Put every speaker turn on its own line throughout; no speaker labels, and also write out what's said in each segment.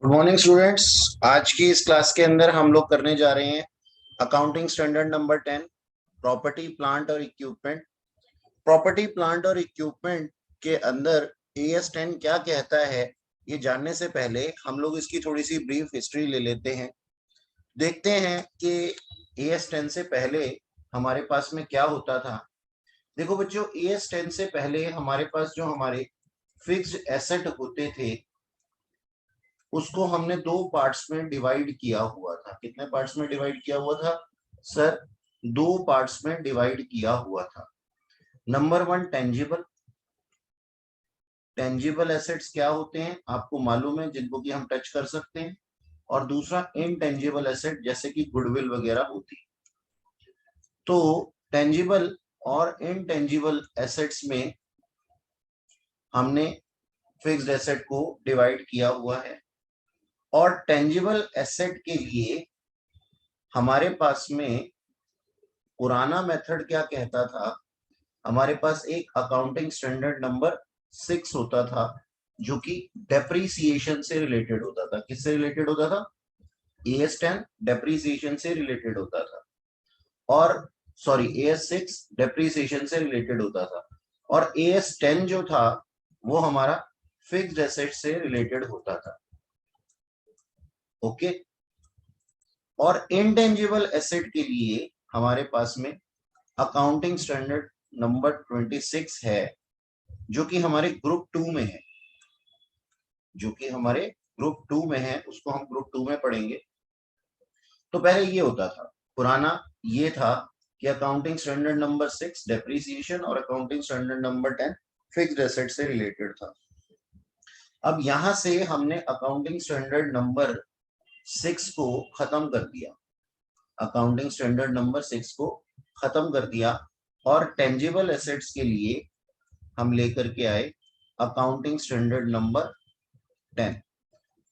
Good morning students. आज की इस क्लास के अंदर हम लोग करने जा रहे हैं accounting standard number 10, property plant और इक्विपमेंट। प्रॉपर्टी प्लांट और इक्विपमेंट के अंदर AS10 क्या कहता है, ये जानने से पहले हम लोग इसकी थोड़ी सी ब्रीफ हिस्ट्री ले लेते हैं। देखते हैं कि AS10 से पहले हमारे पास में क्या होता था। देखो बच्चों, AS10 से पहले हमारे पास जो हमारे फिक्स्ड एसेट होते थे उसको हमने दो पार्ट्स में डिवाइड किया हुआ था। कितने पार्ट्स में डिवाइड किया हुआ था सर? दो पार्ट्स में डिवाइड किया हुआ था। Number one, tangible. Tangible assets क्या होते हैं आपको मालूम है, जिनको कि हम टच कर सकते हैं। और दूसरा इनटेंजिबल एसेट, जैसे कि गुडविल वगैरह होती है। तो टेंजिबल और इनटेंजिबल एसेट्स में हमने फिक्स्ड एसेट को डिवाइड किया हुआ है। और टेंजिबल एसेट के लिए हमारे पास में पुराना मेथड क्या कहता था, हमारे पास एक अकाउंटिंग स्टैंडर्ड नंबर 6 होता था जो कि डेप्रीसिएशन से रिलेटेड होता था। किससे रिलेटेड होता था? AS10 डेप्रीसिएशन से रिलेटेड होता था। और सॉरी, AS6 डेप्रीसिएशन से रिलेटेड होता था। और AS10 जो था वो हमारा फिक्स्ड एसेट से रिलेटेड होता था। ओके। और इंटेंजिबल एसेट के लिए हमारे पास में अकाउंटिंग स्टैंडर्ड नंबर 26 है, जो कि हमारे ग्रुप 2 में है। जो कि हमारे ग्रुप 2 में है, उसको हम ग्रुप 2 में पढ़ेंगे। तो पहले ये होता था, पुराना ये था कि अकाउंटिंग स्टैंडर्ड नंबर 6 डेप्रीसिएशन और accounting standard number 10 fixed asset से रिलेटेड था। अब यहां से हमने अकाउंटिंग स्टैंडर्ड नंबर 6 को खत्म कर दिया। अकाउंटिंग स्टैंडर्ड नंबर 6 को खत्म कर दिया और टेंजिबल एसेट्स के लिए हम लेकर के आए अकाउंटिंग स्टैंडर्ड नंबर 10।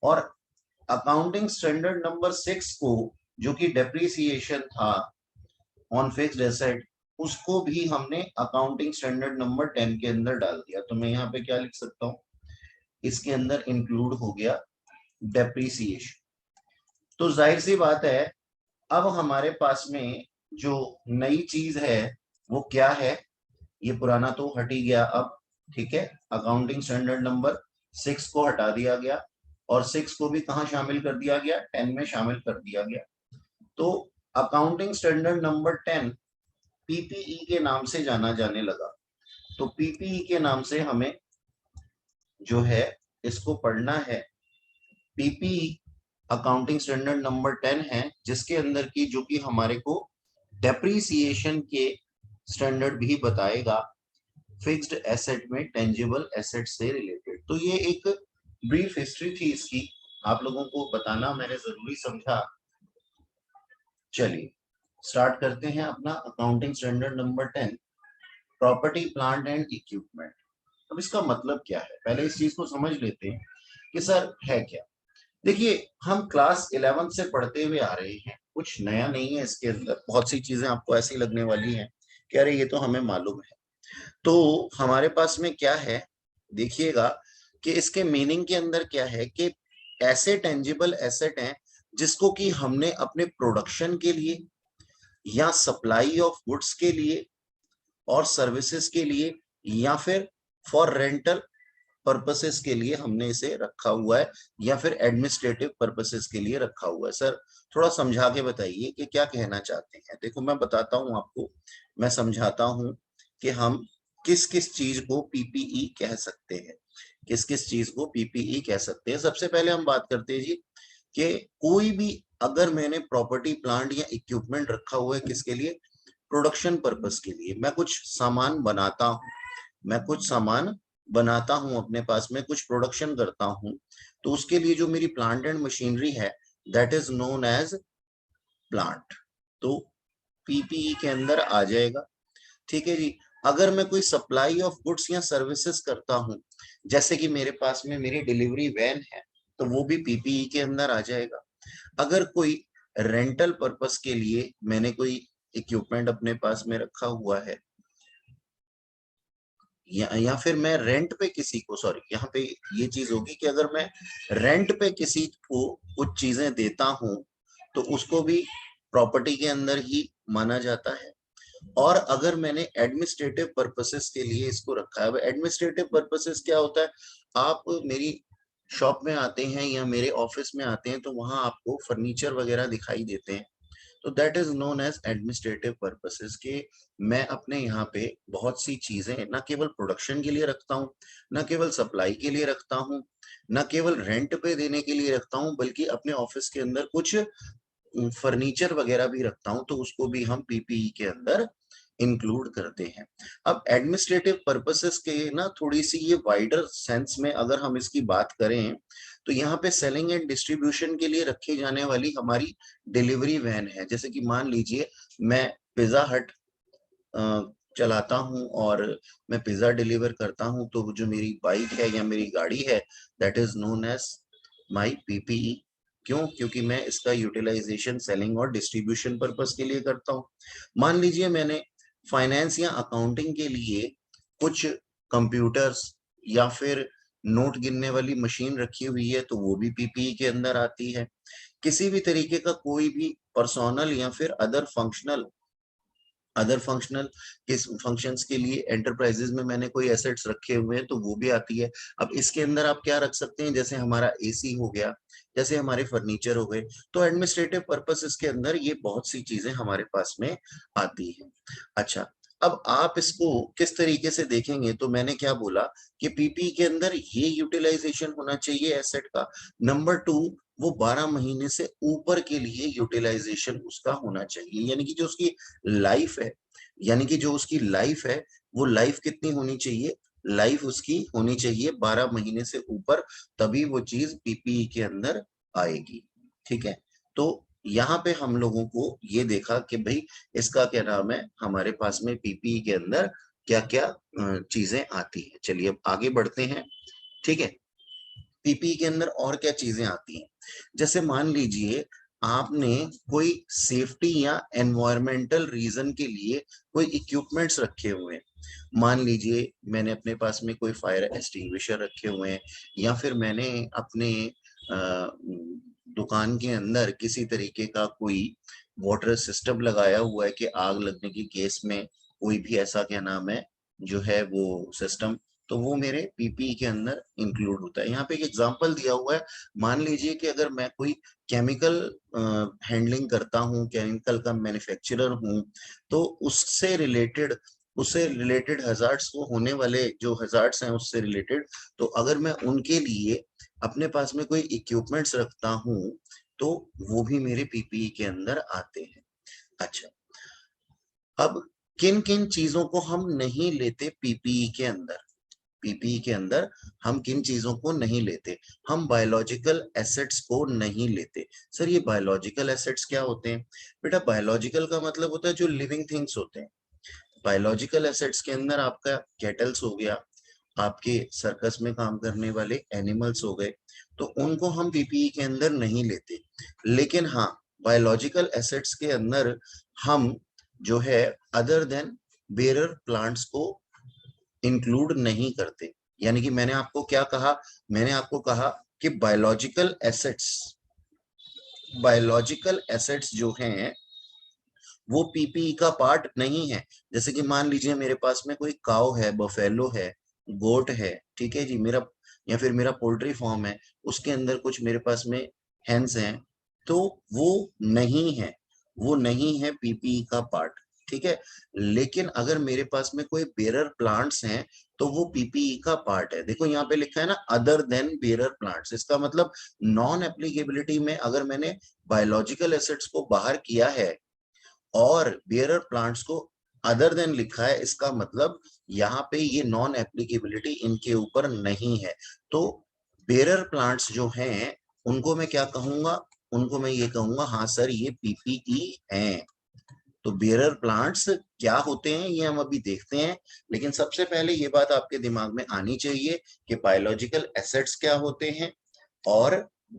और अकाउंटिंग स्टैंडर्ड नंबर 6 को, जो कि डेप्रीसिएशन था ऑन फिक्स्ड एसेट, उसको भी हमने अकाउंटिंग स्टैंडर्ड नंबर 10 के अंदर डाल दिया। तो मैं यहाँ पे क्या लिख सकता हूँ, इसके अंदर इंक्लूड हो गया डेप्रीसिएशन। तो जाहिर सी बात है, अब हमारे पास में जो नई चीज है वो क्या है? ये पुराना तो हट ही गया अब, ठीक है। अकाउंटिंग स्टैंडर्ड नंबर 6 को हटा दिया गया और 6 को भी कहाँ शामिल कर दिया गया? 10 में शामिल कर दिया गया। तो अकाउंटिंग स्टैंडर्ड नंबर 10 PPE के नाम से जाना जाने लगा। तो PPE के नाम से हमें जो है इसको पढ़ना है। PPE अकाउंटिंग स्टैंडर्ड नंबर 10 है, जिसके अंदर की जो कि हमारे को डेप्रीसिएशन के स्टैंडर्ड भी बताएगा फिक्स्ड एसेट में टेंजिबल एसेट से रिलेटेड। तो ये एक ब्रीफ हिस्ट्री थी इसकी, आप लोगों को बताना मैंने जरूरी समझा। चलिए स्टार्ट करते हैं अपना accounting standard number 10, property plant and equipment. अब इसका मतलब क्या है, पहले इस चीज को समझ लेते हैं कि सर है क्या। देखिए, हम क्लास 11 से पढ़ते हुए आ रहे हैं, कुछ नया नहीं है इसके अंदर। बहुत सी चीजें आपको ऐसी लगने वाली हैं कि अरे ये तो हमें मालूम है। तो हमारे पास में क्या है, देखिएगा कि इसके मीनिंग के अंदर क्या है कि ऐसे टेंजिबल एसेट हैं जिसको कि हमने अपने प्रोडक्शन के लिए या सप्लाई ऑफ गुड्स के लिए और सर्विसेज के लिए या फिर फॉर रेंटल पर्पसेस के लिए हमने इसे रखा हुआ है, या फिर एडमिनिस्ट्रेटिव पर्पसेस के लिए रखा हुआ है। सर थोड़ा समझा के बताइए कि क्या कहना चाहते हैं। देखो मैं बताता हूं आपको, मैं समझाता हूं कि हम किस किस चीज को PPE कह सकते हैं, किस किस चीज को PPE कह सकते हैं। सबसे पहले हम बात करते हैं जी कि कोई भी, अगर मैंने प्रॉपर्टी प्लांट या इक्विपमेंट रखा हुआ है किसके लिए? प्रोडक्शन पर्पस के लिए। मैं कुछ सामान बनाता हूं, मैं कुछ सामान बनाता हूं, अपने पास में कुछ प्रोडक्शन करता हूं, तो उसके लिए जो मेरी प्लांट एंड मशीनरी है that is known as plant. तो PPE के अंदर आ जाएगा, ठीक है जी। अगर मैं कोई सप्लाई ऑफ गुड्स या सर्विसेज करता हूं, जैसे कि मेरे पास में मेरी डिलीवरी वैन है, तो वो भी PPE के अंदर आ जाएगा। अगर कोई रेंटल पर्पस के लिए मैंने कोई इक्विपमेंट अपने पास में रखा हुआ है, या फिर मैं रेंट पे किसी को, सॉरी यहाँ पे ये चीज होगी कि अगर मैं रेंट पे किसी को कुछ चीजें देता हूं तो उसको भी प्रॉपर्टी के अंदर ही माना जाता है। और अगर मैंने एडमिनिस्ट्रेटिव पर्पसेस के लिए इसको रखा है, एडमिनिस्ट्रेटिव पर्पसेस क्या होता है, आप मेरी शॉप में आते हैं या मेरे ऑफिस में आते हैं तो वहां आपको फर्नीचर वगैरह दिखाई देते हैं, तो that is known as administrative purposes के मैं अपने यहाँ पे बहुत सी चीजें न केवल प्रोडक्शन के लिए रखता हूँ, न केवल सप्लाई के लिए रखता हूँ, न केवल रेंट पे देने के लिए रखता हूँ, बल्कि अपने ऑफिस के अंदर कुछ फर्नीचर वगैरह भी रखता हूं, तो उसको भी हम पीपीई के अंदर इंक्लूड करते हैं। अब एडमिनिस्ट्रेटिव पर्पसेस के ना थोड़ी सी ये वाइडर सेंस में अगर हम इसकी बात करें तो यहाँ पे सेलिंग एंड डिस्ट्रीब्यूशन के लिए रखी जाने वाली हमारी डिलीवरी वैन है। जैसे कि मान लीजिए मैं पिज्जा हट चलाता हूं और मैं पिज्जा डिलीवर करता हूं, तो जो मेरी बाइक है या मेरी गाड़ी है that is known as my PPE. क्यों? क्योंकि मैं इसका यूटिलाइजेशन सेलिंग और डिस्ट्रीब्यूशन पर्पस के लिए करता हूं। मान लीजिए मैंने फाइनेंस या अकाउंटिंग के लिए कुछ कंप्यूटर्स या फिर नोट गिनने वाली मशीन रखी हुई है, तो वो भी पीपीई के अंदर आती है। किसी भी तरीके का कोई भी पर्सोनल या फिर अदर फंक्शनल किस फंक्शंस के लिए एंटरप्राइजेज में मैंने कोई एसेट्स रखे हुए हैं तो वो भी आती है। अब इसके अंदर आप क्या रख सकते हैं, जैसे हमारा एसी हो गया, जैसे हमारे फर्नीचर हो गए, तो एडमिनिस्ट्रेटिव पर्पस इसके अंदर ये बहुत सी चीजें हमारे पास में आती हैं। अच्छा, अब आप इसको किस तरीके से देखेंगे, तो मैंने क्या बोला कि पीपी के अंदर ये यूटिलाइजेशन होना चाहिए एसेट का। नंबर 2, वो 12 महीने से ऊपर के लिए यूटिलाइजेशन उसका होना चाहिए, यानी कि जो उसकी लाइफ है, यानी कि जो उसकी लाइफ है वो लाइफ कितनी होनी चाहिए, लाइफ उसकी होनी चाहिए 12 महीने से ऊपर, तभी वो चीज पीपीई के अंदर आएगी। ठीक है, तो यहाँ पे हम लोगों को ये देखा कि भाई इसका क्या नाम है, हमारे पास में पीपीई के अंदर क्या क्या चीजें आती हैं। चलिए अब आगे बढ़ते हैं। ठीक है, पीपी के अंदर और क्या चीजें आती हैं, जैसे मान लीजिए आपने कोई सेफ्टी या एनवायरमेंटल रीजन के लिए कोई इक्विपमेंट्स रखे हुए हैं। मान लीजिए मैंने अपने पास में कोई फायर एक्सटिंग्विशर रखे हुए हैं, या फिर मैंने अपने दुकान के अंदर किसी तरीके का कोई वाटर सिस्टम लगाया हुआ है कि आग लगने की केस में कोई भी ऐसा क्या नाम है जो है वो सिस्टम, तो वो मेरे पीपीई के अंदर इंक्लूड होता है। यहाँ पे एक एग्जांपल दिया हुआ है, मान लीजिए कि अगर मैं कोई केमिकल हैंडलिंग करता हूँ, केमिकल का मैन्युफैक्चरर हूँ, तो उससे रिलेटेड हजार्ड्स, वो होने वाले जो हजार्ड्स हैं उससे रिलेटेड, तो अगर मैं उनके लिए अपने पास में कोई इक्विपमेंट्स रखता हूँ तो वो भी मेरे पीपीई के अंदर आते हैं। अच्छा, अब किन किन चीजों को हम नहीं लेते पीपीई के अंदर, पीपीई के अंदर हम किन चीजों को नहीं लेते, हम बायोलॉजिकल एसेट्स को नहीं लेते। सर ये बायोलॉजिकल एसेट्स क्या होते हैं? बेटा बायोलॉजिकल का मतलब होता है जो लिविंग थिंग्स होते हैं। बायोलॉजिकल एसेट्स के अंदर आपका कैटल्स हो गया, आपके सर्कस में काम करने वाले एनिमल्स हो गए, तो उनको हम पीपीई के अंदर नहीं लेते। लेकिन हाँ, बायोलॉजिकल एसेट्स के अंदर हम जो है अदर देन बेरर प्लांट्स को इंक्लूड नहीं करते। यानी कि मैंने आपको क्या कहा, मैंने आपको कहा कि बायोलॉजिकल एसेट्स जो हैं वो पीपीई का पार्ट नहीं है। जैसे कि मान लीजिए मेरे पास में कोई काऊ है, बफेलो है, गोट है, ठीक है जी, मेरा या फिर मेरा पोल्ट्री फार्म है, उसके अंदर कुछ मेरे पास में हेंस हैं, तो वो नहीं है, वो नहीं है पीपीई का पार्ट। ठीक है, लेकिन अगर मेरे पास में कोई बेरर प्लांट्स हैं तो वो पीपीई का पार्ट है। देखो यहाँ पे लिखा है ना अदर देन बेरर प्लांट्स, इसका मतलब नॉन एप्लीकेबिलिटी में अगर मैंने बायोलॉजिकल एसेट्स को बाहर किया है और बेयरर प्लांट्स को अदर देन लिखा है, इसका मतलब यहाँ पे ये नॉन एप्लीकेबिलिटी इनके ऊपर नहीं है। तो बेयरर प्लांट्स जो हैं उनको मैं क्या कहूंगा, उनको मैं ये कहूंगा हाँ सर ये पीपीई हैं। तो बेयरर प्लांट्स क्या होते हैं ये हम अभी देखते हैं, लेकिन सबसे पहले ये बात आपके दिमाग में आनी चाहिए कि बायोलॉजिकल एसेट्स क्या होते हैं और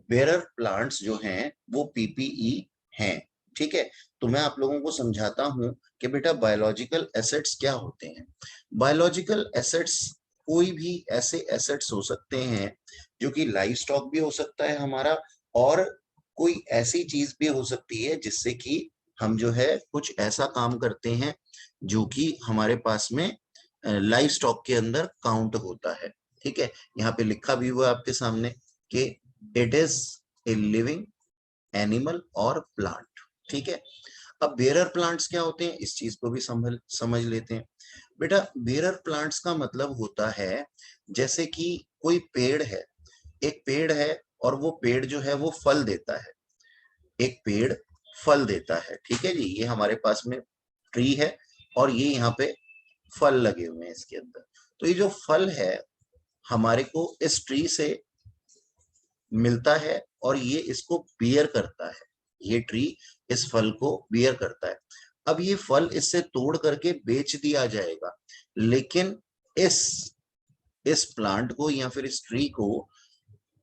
बेयरर प्लांट्स जो हैं वो पीपीई हैं। ठीक है, तो मैं आप लोगों को समझाता हूं कि बेटा बायोलॉजिकल एसेट्स क्या होते हैं। बायोलॉजिकल एसेट्स कोई भी ऐसे एसेट्स हो सकते हैं जो कि लाइव स्टॉक भी हो सकता है हमारा, और कोई ऐसी चीज भी हो सकती है जिससे कि हम जो है कुछ ऐसा काम करते हैं जो कि हमारे पास में लाइव स्टॉक के अंदर काउंट होता है। ठीक है, यहाँ पे लिखा भी हुआ है आपके सामने कि it is a living animal और प्लांट। ठीक है, अब बेरर प्लांट्स क्या होते हैं इस चीज को भी समझ लेते हैं। बेटा बेरर प्लांट्स का मतलब होता है जैसे कि कोई पेड़ है, एक पेड़ है और वो पेड़ जो है वो फल देता है, एक पेड़ फल देता है। ठीक है जी, ये हमारे पास में ट्री है और ये यहाँ पे फल लगे हुए हैं इसके अंदर। तो ये जो फल है हमारे को इस ट्री से मिलता है और ये इसको बियर करता है, ये ट्री इस फल को बियर करता है। अब ये फल इससे तोड़ करके बेच दिया जाएगा, लेकिन इस इस प्लांट को या फिर इस ट्री को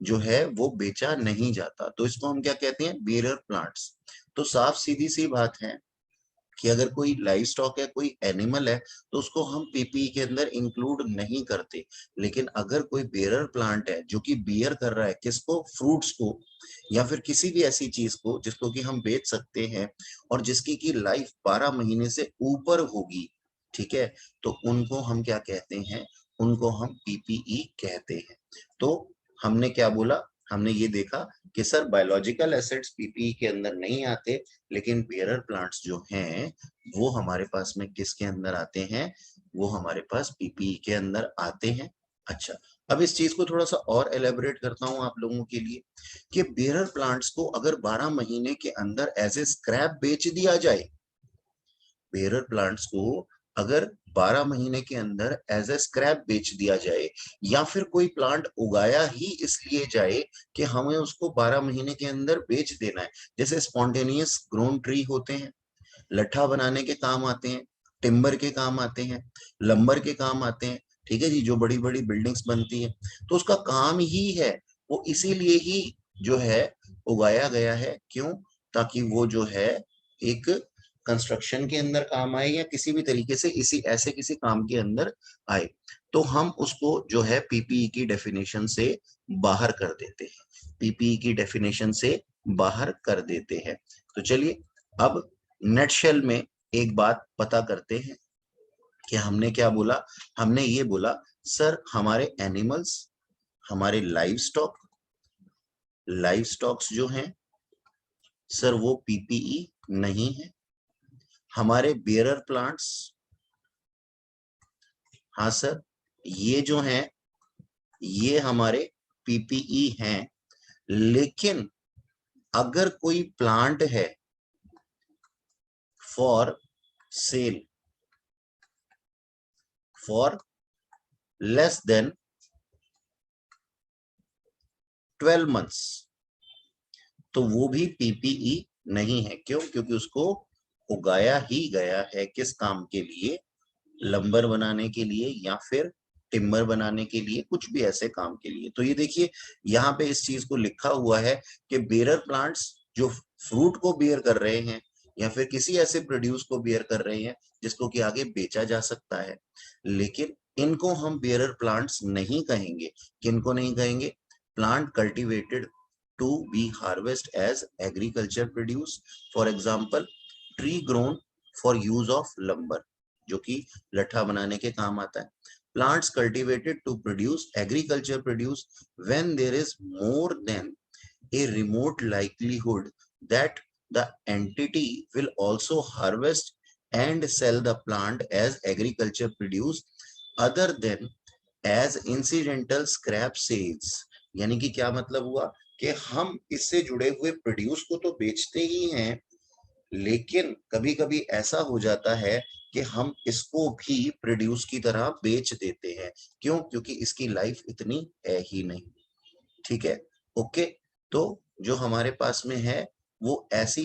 जो है वो बेचा नहीं जाता, तो इसको हम क्या कहते हैं, बेरर प्लांट्स। तो साफ सीधी सी बात है कि अगर कोई लाइव स्टॉक है, कोई एनिमल है, तो उसको हम पीपीई के अंदर इंक्लूड नहीं करते। लेकिन अगर कोई बेरर प्लांट है जो कि बियर कर रहा है किसको, फ्रूट्स को, या फिर किसी भी ऐसी चीज को जिसको कि हम बेच सकते हैं और जिसकी की लाइफ 12 महीने से ऊपर होगी, ठीक है, तो उनको हम क्या कहते हैं, उनको हम पीपीई कहते हैं। तो हमने क्या बोला, हमने ये देखा कि सर बायोलॉजिकल एसिड्स पीपीई के अंदर नहीं आते, लेकिन बेरर प्लांट्स जो हैं वो हमारे पास में किसके अंदर आते हैं, वो हमारे पास पीपीई के अंदर आते हैं। अच्छा, अब इस चीज को थोड़ा सा और एलेबोरेट करता हूं आप लोगों के लिए कि बेरर प्लांट्स को अगर 12 महीने के अंदर एज ए स्क्रैप बेच दिया जाए, बेरर प्लांट्स को अगर 12 महीने के अंदर एज ए स्क्रैप बेच दिया जाए, या फिर कोई प्लांट उगाया ही इसलिए जाए कि हमें उसको 12 महीने के अंदर बेच देना है, जैसे स्पॉन्टेनियस ग्रोन ट्री होते हैं, लट्ठा बनाने के काम आते हैं, टिम्बर के काम आते हैं, लंबर के काम आते हैं। ठीक है जी, जो बड़ी बड़ी बिल्डिंग्स बनती है तो उसका काम ही है, वो इसीलिए ही जो है उगाया गया है। क्यों, ताकि वो जो है एक कंस्ट्रक्शन के अंदर काम आए या किसी भी तरीके से इसी ऐसे किसी काम के अंदर आए, तो हम उसको जो है पीपीई की डेफिनेशन से बाहर कर देते हैं, पीपीई की डेफिनेशन से बाहर कर देते हैं। तो चलिए अब नटशेल में एक बात पता करते हैं कि हमने क्या बोला, हमने ये बोला सर हमारे एनिमल्स, हमारे लाइव स्टॉक्स जो हैं सर वो पीपीई नहीं है, हमारे बेरर प्लांट्स, हाँ सर ये जो हैं ये हमारे पीपीई हैं, लेकिन अगर कोई प्लांट है for sale for less than 12 months, तो वो भी पीपीई नहीं है। क्यों, क्योंकि उसको उगाया ही गया है किस काम के लिए, लंबर बनाने के लिए या फिर टिम्बर बनाने के लिए, कुछ भी ऐसे काम के लिए। तो ये देखिए यहाँ पे इस चीज को लिखा हुआ है कि बेरर प्लांट्स जो फ्रूट को बियर कर रहे हैं या फिर किसी ऐसे प्रोड्यूस को बियर कर रहे हैं जिसको कि आगे बेचा जा सकता है, लेकिन इनको हम बेरर प्लांट्स नहीं कहेंगे। किनको नहीं कहेंगे, plant cultivated to be harvest as agriculture produce, for example tree grown for use of lumber, जो कि लट्ठा बनाने के काम आता है। Plants cultivated to produce agriculture produce when there is more than a remote likelihood that the entity will also harvest and sell the plant as agriculture produce other than as incidental scrap sales। यानी कि क्या मतलब हुआ कि हम इससे जुड़े हुए प्रोड्यूस को तो बेचते ही हैं, लेकिन कभी कभी ऐसा हो जाता है कि हम इसको भी प्रोड्यूस की तरह बेच देते हैं। क्यों, क्योंकि इसकी लाइफ इतनी है ही नहीं। ठीक है, ओके। तो जो हमारे पास में है वो ऐसी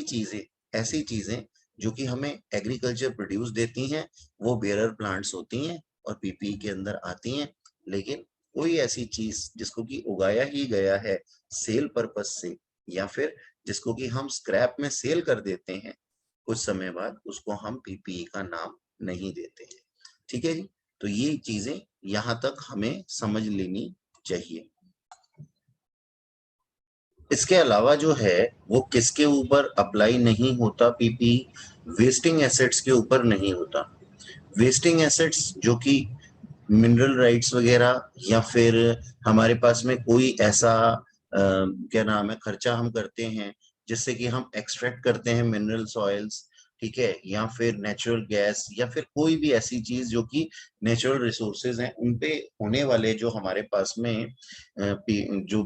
चीजें जो कि हमें एग्रीकल्चर प्रोड्यूस देती हैं वो बेरर प्लांट्स होती हैं और पीपीई के अंदर आती हैं। लेकिन कोई ऐसी चीज जिसको कि उगाया ही गया है सेल पर्पस से या फिर जिसको कि हम स्क्रैप में सेल कर देते हैं कुछ समय बाद, उसको हम पीपीई का नाम नहीं देते हैं। ठीक है जी, तो ये चीजें यहां तक हमें समझ लेनी चाहिए। इसके अलावा जो है वो किसके ऊपर अप्लाई नहीं होता पीपीई? वेस्टिंग एसेट्स के ऊपर नहीं होता। वेस्टिंग एसेट्स जो कि मिनरल राइट्स वगैरह, या फिर हमारे पास में कोई ऐसा क्या नाम है खर्चा हम करते हैं जिससे कि हम एक्सट्रैक्ट करते हैं मिनरल सॉइल्स, ठीक है, या फिर नेचुरल गैस, या फिर कोई भी ऐसी चीज जो कि नेचुरल रिसोर्सेज हैं, उन पे होने वाले जो हमारे पास में जो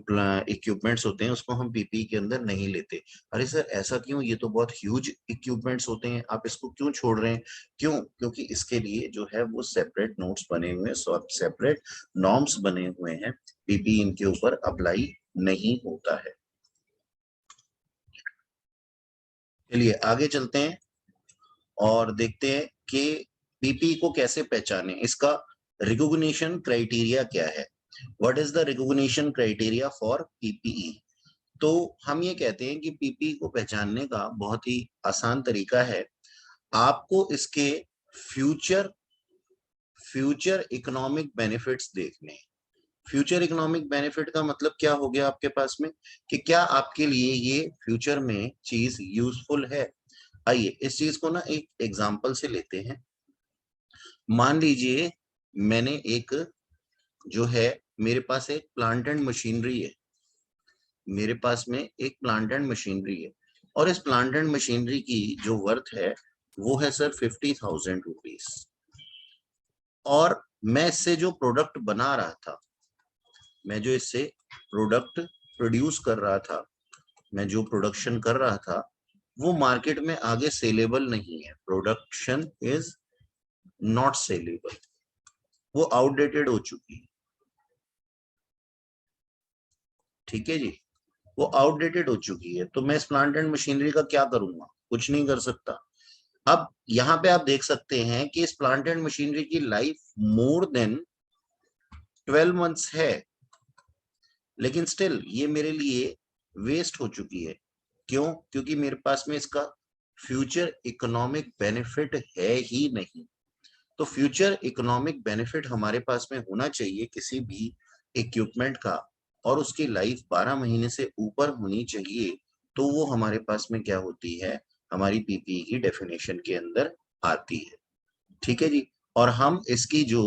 इक्विपमेंट्स होते हैं उसको हम पीपीई के अंदर नहीं लेते। अरे सर ऐसा क्यों, ये तो बहुत ह्यूज इक्विपमेंट्स होते हैं, आप इसको क्यों छोड़ रहे हैं? क्यों? क्योंकि इसके लिए जो है वो सेपरेट नोट्स बने हुए हैं, सेपरेट नॉर्म्स बने हुए हैं, पीपीई इनके ऊपर अप्लाई नहीं होता है। चलिए आगे चलते हैं और देखते हैं कि पीपीई को कैसे पहचाने, इसका रिकॉग्निशन क्राइटेरिया क्या है। What is the recognition criteria for PPE? तो हम ये कहते हैं कि पीपीई को पहचानने का बहुत ही आसान तरीका है। आपको इसके फ्यूचर फ्यूचर इकोनॉमिक बेनिफिट्स देखने हैं। फ्यूचर इकोनॉमिक बेनिफिट का मतलब क्या हो गया आपके पास में, कि क्या आपके लिए ये फ्यूचर में चीज यूजफुल है। आइए इस चीज को ना एक एग्जांपल से लेते हैं। मान लीजिए मैंने एक जो है मेरे पास एक प्लांट एंड मशीनरी है, मेरे पास में एक प्लांट एंड मशीनरी है, और इस प्लांट एंड मशीनरी की जो वर्थ है वो है सर 50,000 रुपीज। और मैं इससे जो प्रोडक्ट बना रहा था, मैं जो इससे प्रोडक्ट प्रोड्यूस कर रहा था, मैं जो प्रोडक्शन कर रहा था वो मार्केट में आगे सेलेबल नहीं है। प्रोडक्शन इज नॉट सेलेबल, वो आउटडेटेड हो चुकी है। ठीक है जी, वो आउटडेटेड हो चुकी है, तो मैं इस प्लांट एंड मशीनरी का क्या करूंगा? कुछ नहीं कर सकता। अब यहाँ पे आप देख सकते हैं कि इस प्लांट एंड मशीनरी की लाइफ मोर देन 12 मंथ्स है, लेकिन स्टिल ये मेरे लिए वेस्ट हो चुकी है। क्यों? क्योंकि मेरे पास में इसका फ्यूचर इकोनॉमिक बेनिफिट है ही नहीं। तो फ्यूचर इकोनॉमिक बेनिफिट हमारे पास में होना चाहिए किसी भी इक्विपमेंट का, और उसकी लाइफ 12 महीने से ऊपर होनी चाहिए। तो वो हमारे पास में क्या होती है, हमारी पीपीई की डेफिनेशन के अंदर आती है। ठीक है जी, और हम इसकी जो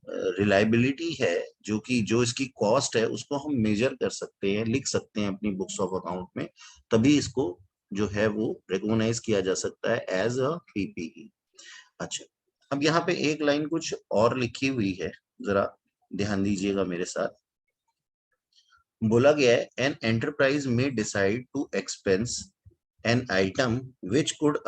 रिलायबिलिटी है, जो कि जो इसकी कॉस्ट है, उसको हम मेजर कर सकते हैं, लिख सकते हैं अपनी बुक्स ऑफ अकाउंट में, तभी इसको जो है वो रिकॉग्नाइज किया जा सकता है एज अ पीपीई। अच्छा, अब यहाँ पे एक लाइन कुछ और लिखी हुई है, जरा ध्यान दीजिएगा मेरे साथ। बोला गया है एन एंटरप्राइज में decide to expense an item which could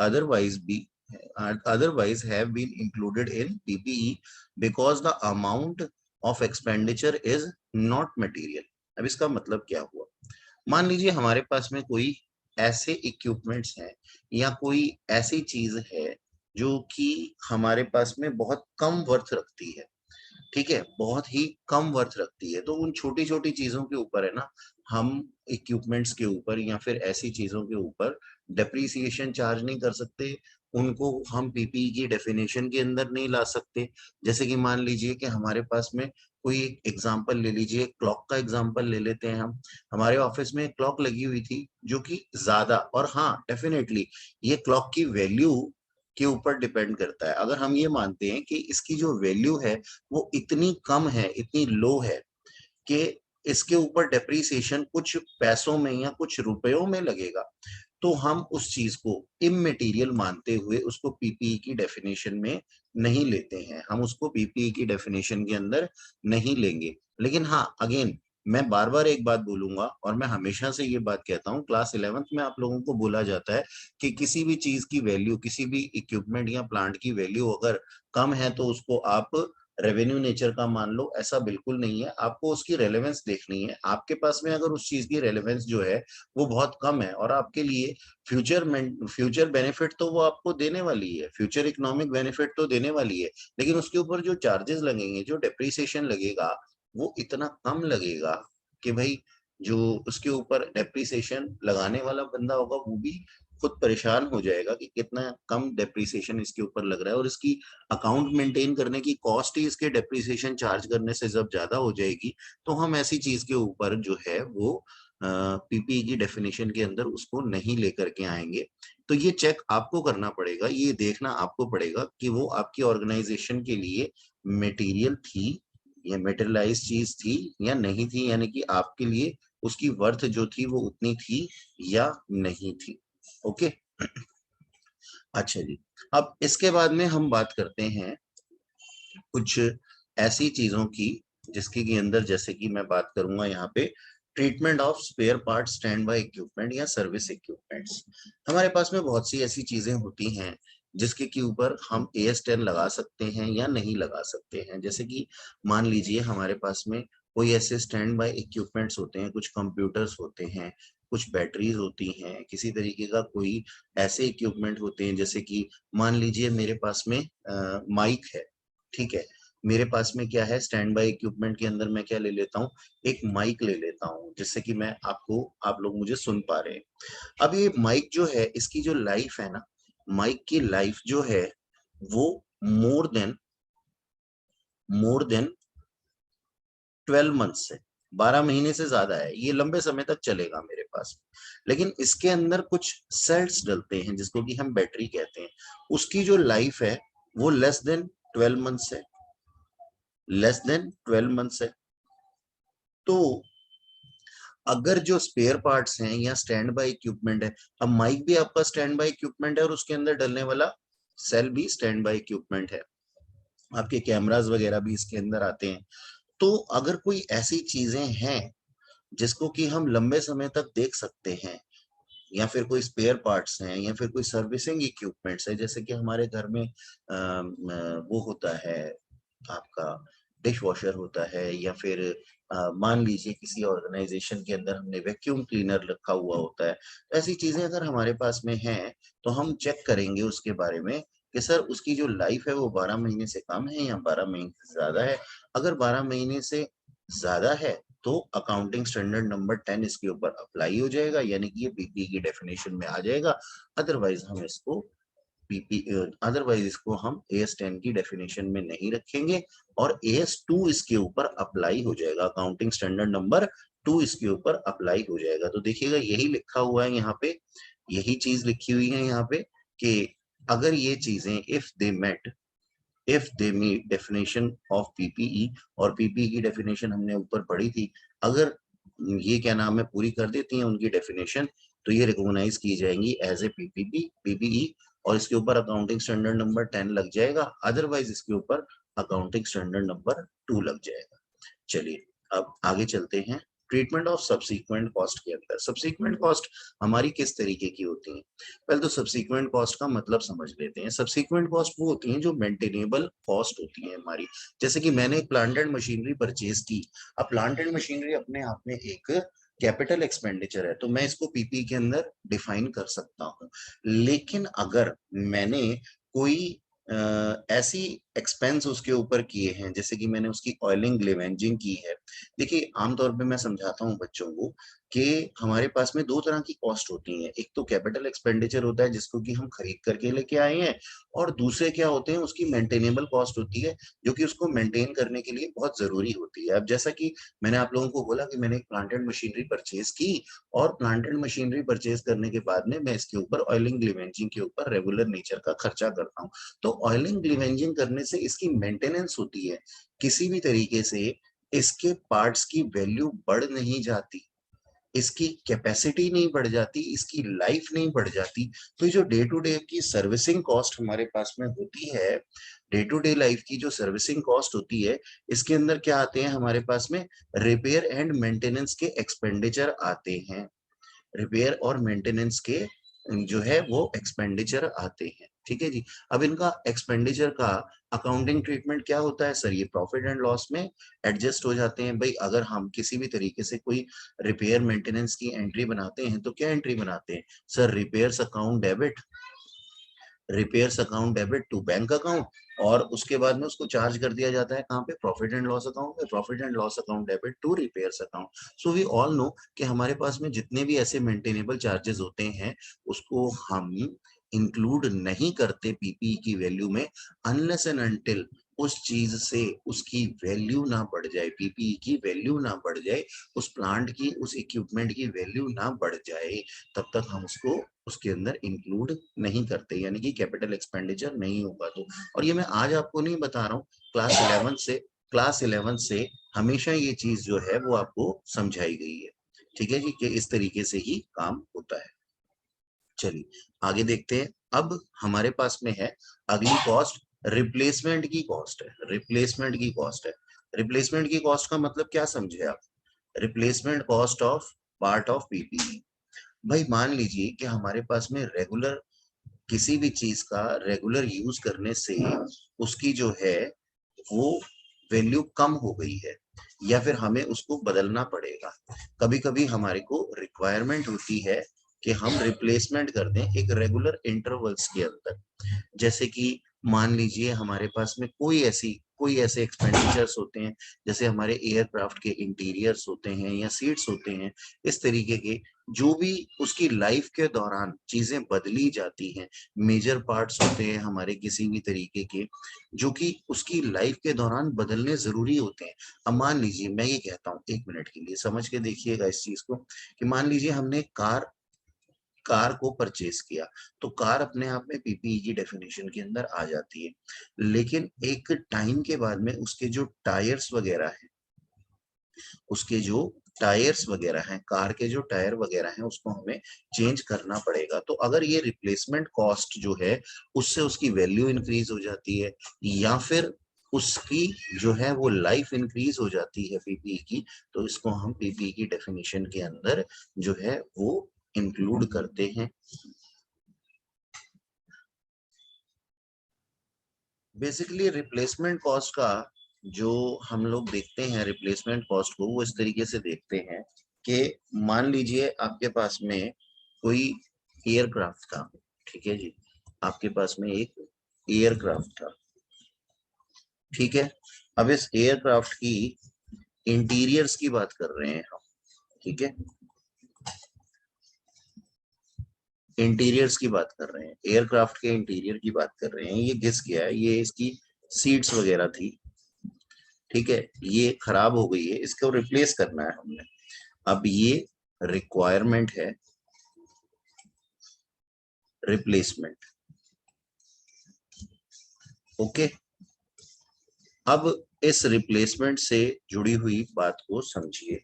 otherwise have been included in PPE because the amount of expenditure is not material। अब इसका मतलब क्या हुआ? मान लीजिए हमारे पास में कोई ऐसे इक्विपमेंट्स हैं या कोई ऐसी चीज है जो कि हमारे पास में बहुत कम वर्थ रखती है। ठीक है, बहुत ही कम वर्थ रखती है, तो उन छोटी छोटी चीजों के ऊपर है ना, हम इक्विपमेंट्स के ऊपर या फिर ऐसी चीजों के ऊपर डेप्रीसिएशन चार्ज नहीं कर सकते, उनको हम पीपीई की डेफिनेशन के अंदर नहीं ला सकते। जैसे कि मान लीजिए कि हमारे पास में कोई एक एग्जांपल ले लीजिए, क्लॉक का एग्जांपल ले लेते हैं हम। हमारे ऑफिस में एक क्लॉक लगी हुई थी जो कि ज्यादा, और हाँ डेफिनेटली ये क्लॉक की वैल्यू के ऊपर डिपेंड करता है। अगर हम ये मानते हैं कि इसकी जो वैल्यू है वो इतनी कम है, इतनी लो है कि इसके ऊपर डेप्रीसिएशन कुछ पैसों में या कुछ रुपयों में लगेगा, तो हम उस चीज को इमटेरियल मानते हुए उसको पीपीई की डेफिनेशन में नहीं लेते हैं, हम उसको पीपीई की डेफिनेशन के अंदर नहीं लेंगे। लेकिन हाँ, अगेन मैं बार बार एक बात बोलूंगा, और मैं हमेशा से ये बात कहता हूँ, क्लास 11th में आप लोगों को बोला जाता है कि किसी भी चीज की वैल्यू, किसी भी इक्विपमेंट या प्लांट की वैल्यू अगर कम है तो उसको आप रेवेन्यू नेचर का मान लो। ऐसा बिल्कुल नहीं है, आपको उसकी रेलेवेंस देखनी है। आपके पास में अगर उस चीज की रेलेवेंस जो है वो बहुत कम है और आपके लिए फ्यूचर बेनिफिट तो वो आपको देने वाली है, फ्यूचर इकोनॉमिक बेनिफिट तो देने वाली है, लेकिन उसके ऊपर जो चार्जेस लगेंगे, जो डेप्रिसिएशन लगेगा, वो इतना कम लगेगा कि भाई जो उसके ऊपर डेप्रिसिएशन लगाने वाला बंदा होगा वो भी खुद परेशान हो जाएगा कि कितना कम डेप्रिसिएशन इसके ऊपर लग रहा है, और इसकी अकाउंट मेंटेन करने की कॉस्ट ही इसके डेप्रिसिएशन चार्ज करने से जब ज्यादा हो जाएगी, तो हम ऐसी चीज के ऊपर जो है वो पीपीई की डेफिनेशन के अंदर उसको नहीं लेकर के आएंगे। तो ये चेक आपको करना पड़ेगा, ये देखना आपको पड़ेगा कि वो आपकी ऑर्गेनाइजेशन के लिए मटेरियल थी या मेटेरियलाइज चीज थी या नहीं थी, यानी कि आपके लिए उसकी वर्थ जो थी वो उतनी थी या नहीं थी। ओके। अच्छा जी, अब इसके बाद में हम बात करते हैं कुछ ऐसी चीजों की जिसके के अंदर, जैसे कि मैं बात करूंगा यहाँ पे treatment of spare part stand by equipment या सर्विस इक्विपमेंट्स। हमारे पास में बहुत सी ऐसी चीजें होती हैं जिसके के ऊपर हम AS10 लगा सकते हैं या नहीं लगा सकते हैं। जैसे कि मान लीजिए हमारे पास में कोई ऐसे स्टैंड बाय इक्विपमेंट्स होते हैं, कुछ कंप्यूटर्स होते हैं, कुछ बैटरीज होती हैं, किसी तरीके का कोई ऐसे इक्विपमेंट होते हैं, जैसे कि मान लीजिए मेरे पास में माइक है, ठीक है। मेरे पास में क्या है, स्टैंड बाय इक्विपमेंट के अंदर मैं क्या ले लेता हूँ, एक माइक ले लेता हूँ, जिससे कि मैं आपको, आप लोग मुझे सुन पा रहे हैं। अब ये माइक जो है, इसकी जो लाइफ है ना, माइक की लाइफ जो है वो मोर देन 12 मंथ से 12 महीने से ज्यादा है, ये लंबे समय तक चलेगा मेरे पास। लेकिन इसके अंदर कुछ सेल्स डलते हैं जिसको कि हम बैटरी कहते हैं, उसकी जो लाइफ है वो लेस देन 12 मंथ है, लेस देन 12 मंथ है। तो अगर जो स्पेयर पार्ट्स हैं या स्टैंड बाय इक्विपमेंट है, अब माइक भी आपका स्टैंड बाय इक्विपमेंट है और उसके अंदर डलने वाला सेल भी स्टैंड बाय इक्विपमेंट है, आपके कैमरास वगैरह भी इसके अंदर आते हैं। तो अगर कोई ऐसी चीजें हैं जिसको कि हम लंबे समय तक देख सकते हैं, या फिर कोई स्पेयर पार्ट्स हैं, या फिर कोई सर्विसिंग इक्विपमेंट्स है, जैसे कि हमारे घर में वो होता है आपका डिश वॉशर होता है, या फिर मान लीजिए किसी ऑर्गेनाइजेशन के अंदर हमने वैक्यूम क्लीनर रखा हुआ होता है। तो ऐसी चीजें अगर हमारे पास में हैं तो हम चेक करेंगे उसके बारे में कि सर उसकी जो लाइफ है वो 12 महीने से कम है या 12 महीने से ज्यादा है। अगर 12 महीने से ज्यादा है तो अकाउंटिंग स्टैंडर्ड नंबर 10 इसके ऊपर अप्लाई हो जाएगा, यानी कि ये पीपी की डेफिनेशन में आ जाएगा। अदरवाइज हम इसको पीपी अदरवाइज इसको हम AS10 की डेफिनेशन में नहीं रखेंगे और AS2 इसके ऊपर अप्लाई हो जाएगा, अकाउंटिंग स्टैंडर्ड नंबर 2 इसके ऊपर अप्लाई हो जाएगा। तो देखिएगा यही लिखा हुआ है यहाँ पे, यही चीज लिखी हुई है यहाँ पे कि अगर ये चीजें if they meet definition of PPE, और पीपीई की डेफिनेशन हमने ऊपर पढ़ी थी, अगर ये क्या नाम है पूरी कर देती हैं उनकी डेफिनेशन, तो ये रिकॉग्नाइज की जाएंगी एज ए पीपीई, और इसके ऊपर अकाउंटिंग स्टैंडर्ड नंबर 10 लग जाएगा, अदरवाइज इसके ऊपर अकाउंटिंग स्टैंडर्ड नंबर 2 लग जाएगा। चलिए अब आगे चलते हैं। ट्रीटमेंट ऑफ सब्सीक्वेंट कॉस्ट के अंदर सब्सीक्वेंट कॉस्ट हमारी किस तरीके की होती है, पहले तो सब्सीक्वेंट कॉस्ट का मतलब समझ लेते हैं। सब्सीक्वेंट कॉस्ट वो होती हैं जो मेंटेनेबल कॉस्ट होती है हमारी। जैसे कि मैंने एक प्लांट एंड मशीनरी परचेज की, अब प्लांट एंड मशीनरी अपने आप में एक कैपिटल एक्सपेंडिचर है, तो मैं इसको पीपी के अंदर डिफाइन कर सकता हूँ। लेकिन अगर मैंने कोई ऐसी एक्सपेंस उसके ऊपर किए हैं, जैसे कि मैंने उसकी ऑयलिंग ग्लेवेंजिंग की है। देखिए आमतौर पे मैं समझाता हूँ बच्चों को कि हमारे पास में दो तरह की कॉस्ट होती है, एक तो कैपिटल एक्सपेंडिचर होता है जिसको कि हम खरीद करके लेके आए हैं, और दूसरे क्या होते हैं, उसकी मेंटेनेबल कॉस्ट होती है जो कि उसको मेंटेन करने के लिए बहुत जरूरी होती है। अब जैसा कि मैंने आप लोगों को बोला कि मैंने एक प्लांट एंड मशीनरी परचेज की, और प्लांट एंड मशीनरी परचेज करने के बाद में मैं इसके ऊपर ऑयलिंग ग्लेवेंजिंग के ऊपर रेगुलर नेचर का खर्चा करता हूँ। तो ऑयलिंग ग्लेवेंजिंग करने से इसकी मेंटेनेंस होती है, किसी भी तरीके से इसके पार्ट्स की वैल्यू बढ़ नहीं जाती, इसकी कैपेसिटी नहीं बढ़ जाती, इसकी लाइफ नहीं बढ़ जाती। तो जो डे टू डे की सर्विसिंग कॉस्ट हमारे पास में होती है, डे टू डे लाइफ की जो सर्विसिंग कॉस्ट होती है, इसके अंदर क्या आते हैं हमारे पास में, रिपेयर एंड मेंटेनेंस के एक्सपेंडिचर आते हैं, रिपेयर और मेंटेनेंस के जो है वो एक्सपेंडिचर आते हैं। ठीक है जी। अब इनका एक्सपेंडिचर का अकाउंटिंग ट्रीटमेंट क्या होता है सर, ये प्रॉफिट एंड लॉस में एडजस्ट हो जाते हैं। भाई अगर हम किसी भी तरीके से कोई रिपेयर मेंटेनेंस की एंट्री बनाते हैं तो क्या एंट्री बनाते हैं sir, repairs account debit to bank account, और उसके बाद में उसको चार्ज कर दिया जाता है कहाँ पे, प्रॉफिट एंड लॉस अकाउंट पे, profit and loss account debit to repairs account. So we all know कि हमारे पास में जितने भी ऐसे मेंटेनेबल चार्जेस होते हैं उसको हम इंक्लूड नहीं करते पीपीई की वैल्यू में, अनलेस एंड अनटिल उस चीज से उसकी वैल्यू ना बढ़ जाए, पीपीई की वैल्यू ना बढ़ जाए, उस प्लांट की, उस इक्विपमेंट की वैल्यू ना बढ़ जाए, तब तक हम उसको उसके अंदर इंक्लूड नहीं करते, यानी कि कैपिटल एक्सपेंडिचर नहीं होगा। तो और ये मैं आज आपको नहीं बता रहा हूँ, क्लास 11 से हमेशा ये चीज जो है वो आपको समझाई गई है, ठीक है जी, कि इस तरीके से ही काम होता है। चलिए आगे देखते हैं। अब हमारे पास में है अगली कॉस्ट, रिप्लेसमेंट की कॉस्ट है। रिप्लेसमेंट की कॉस्ट है। रिप्लेसमेंट की कॉस्ट का मतलब क्या समझे आप, replacement cost of part of PPE. भाई मान लीजिए कि हमारे पास में रेगुलर किसी भी चीज का रेगुलर यूज करने से उसकी जो है वो वैल्यू कम हो गई है, या फिर हमें उसको बदलना पड़ेगा। कभी कभी हमारे को रिक्वायरमेंट होती है कि हम रिप्लेसमेंट कर दें एक रेगुलर इंटरवल्स के अंदर। जैसे कि मान लीजिए हमारे पास में कोई ऐसे एक्सपेंडिचर्स होते हैं, जैसे हमारे एयरक्राफ्ट के इंटीरियर्स होते हैं या सीट्स होते हैं, इस तरीके के जो भी उसकी लाइफ के दौरान चीजें बदली जाती हैं, मेजर पार्ट्स होते हैं हमारे किसी भी तरीके के, जो कि उसकी लाइफ के दौरान बदलने जरूरी होते हैं। अब मान लीजिए, मैं ये कहता हूँ, एक मिनट के लिए समझ के देखिएगा इस चीज को, कि मान लीजिए हमने कार को परचेज किया, तो कार अपने आप में पीपीई की डेफिनेशन के अंदर आ जाती है, लेकिन एक टाइम के बाद में उसके जो टायर्स वगैरह हैं, उसके जो टायर्स वगैरह हैं, कार के जो टायर वगैरह हैं, उसको हमें चेंज करना पड़ेगा। तो अगर ये रिप्लेसमेंट कॉस्ट जो है उससे उसकी वैल्यू इंक्रीज हो जाती है, या फिर उसकी जो है वो लाइफ इंक्रीज हो जाती है पीपीई की, तो इसको हम पीपीई की डेफिनेशन के अंदर जो है वो इंक्लूड करते हैं। बेसिकली रिप्लेसमेंट कॉस्ट का जो हम लोग देखते हैं, रिप्लेसमेंट कॉस्ट को वो इस तरीके से देखते हैं कि मान लीजिए आपके पास में कोई एयरक्राफ्ट था, ठीक है जी, आपके पास में एक एयरक्राफ्ट था, ठीक है। अब इस एयरक्राफ्ट की इंटीरियर्स की बात कर रहे हैं हम, ठीक है, इंटीरियर्स की बात कर रहे हैं, एयरक्राफ्ट के इंटीरियर की बात कर रहे हैं। ये घिस गया है, ये इसकी सीट्स वगैरह थी, ठीक है, ये खराब हो गई है, इसको रिप्लेस करना है हमने। अब ये रिक्वायरमेंट है रिप्लेसमेंट, ओके। अब इस रिप्लेसमेंट से जुड़ी हुई बात को समझिए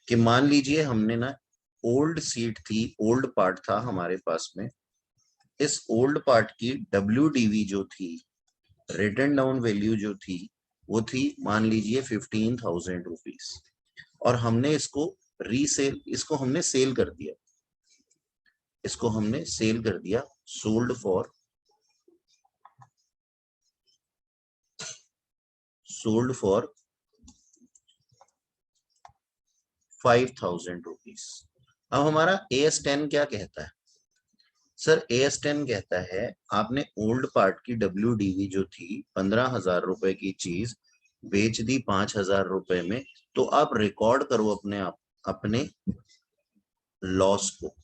कि मान लीजिए हमने ना, ओल्ड सीट थी, ओल्ड पार्ट था हमारे पास में, इस ओल्ड पार्ट की WDV जो थी, रिटन डाउन वैल्यू जो थी, वो थी मान लीजिए 15,000 रुपीज, और हमने इसको हमने सेल कर दिया, इसको हमने सेल कर दिया, सोल्ड फॉर 5,000 रुपीज। अब हमारा AS10 क्या कहता है, सर AS10 कहता है आपने ओल्ड पार्ट की WDV जो थी 15,000 रुपए की चीज बेच दी 5,000 रुपए में, तो आप रिकॉर्ड करो अपने लॉस को,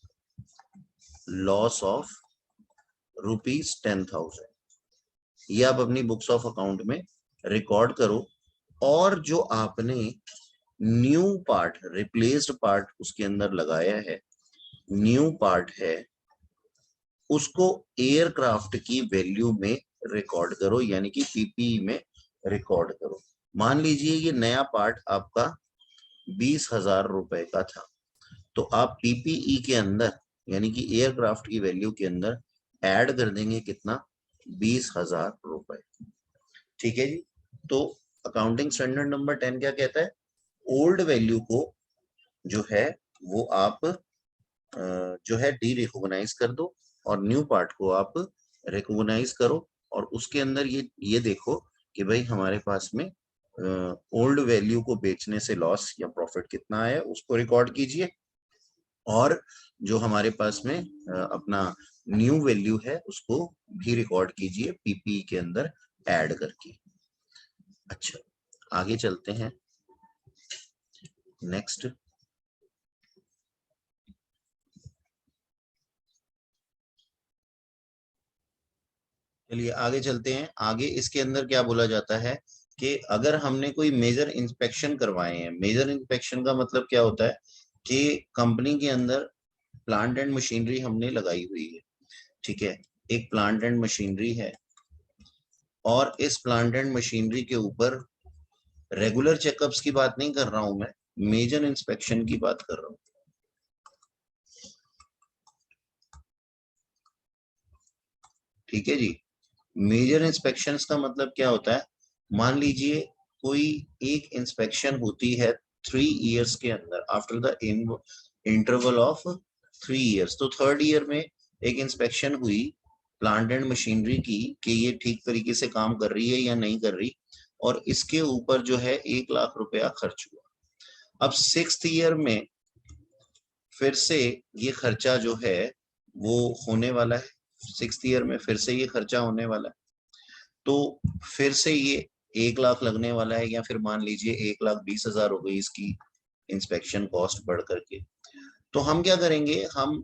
लॉस ऑफ ₹10,000, ये आप अपनी बुक्स ऑफ अकाउंट में रिकॉर्ड करो। और जो आपने न्यू पार्ट, रिप्लेस्ड पार्ट उसके अंदर लगाया है, न्यू पार्ट है, उसको एयरक्राफ्ट की वैल्यू में रिकॉर्ड करो, यानी कि पीपीई में रिकॉर्ड करो। मान लीजिए ये नया पार्ट आपका 20,000 रुपए का था, तो आप पीपीई के अंदर, यानी कि एयरक्राफ्ट की वैल्यू के अंदर ऐड कर देंगे कितना, 20,000 रुपए, ठीक है जी। तो अकाउंटिंग स्टैंडर्ड नंबर 10 क्या कहता है, ओल्ड वैल्यू को जो है वो आप जो है डी रिकॉग्नाइज कर दो, और न्यू पार्ट को आप रिकॉग्नाइज करो, और उसके अंदर ये देखो कि भाई हमारे पास में ओल्ड वैल्यू को बेचने से लॉस या प्रॉफिट कितना आया, उसको रिकॉर्ड कीजिए, और जो हमारे पास में अपना न्यू वैल्यू है उसको भी रिकॉर्ड कीजिए पीपीई के अंदर ऐड करके। अच्छा, आगे चलते हैं नेक्स्ट। चलिए आगे चलते हैं। आगे इसके अंदर क्या बोला जाता है कि अगर हमने कोई मेजर इंस्पेक्शन करवाए हैं, मेजर इंस्पेक्शन का मतलब क्या होता है कि कंपनी के अंदर प्लांट एंड मशीनरी हमने लगाई हुई है, ठीक है, एक प्लांट एंड मशीनरी है, और इस प्लांट एंड मशीनरी के ऊपर रेगुलर चेकअप्स की बात नहीं कर रहा हूं मैं, मेजर इंस्पेक्शन की बात कर रहा हूं। ठीक है जी। मेजर इंस्पेक्शंस का मतलब क्या होता है, मान लीजिए कोई एक इंस्पेक्शन होती है 3 इयर्स के अंदर, after the interval of 3 years, तो थर्ड ईयर में एक इंस्पेक्शन हुई प्लांट एंड मशीनरी की कि ये ठीक तरीके से काम कर रही है या नहीं कर रही, और इसके ऊपर जो है 1 लाख रुपया खर्च हुआ। अब 6th ईयर में फिर से ये खर्चा जो है वो होने वाला है, 6th ईयर में फिर से ये खर्चा होने वाला है, तो फिर से ये 1 लाख लगने वाला है, या फिर मान लीजिए 1,20,000 हो गई इसकी इंस्पेक्शन कॉस्ट बढ़ करके। तो हम क्या करेंगे, हम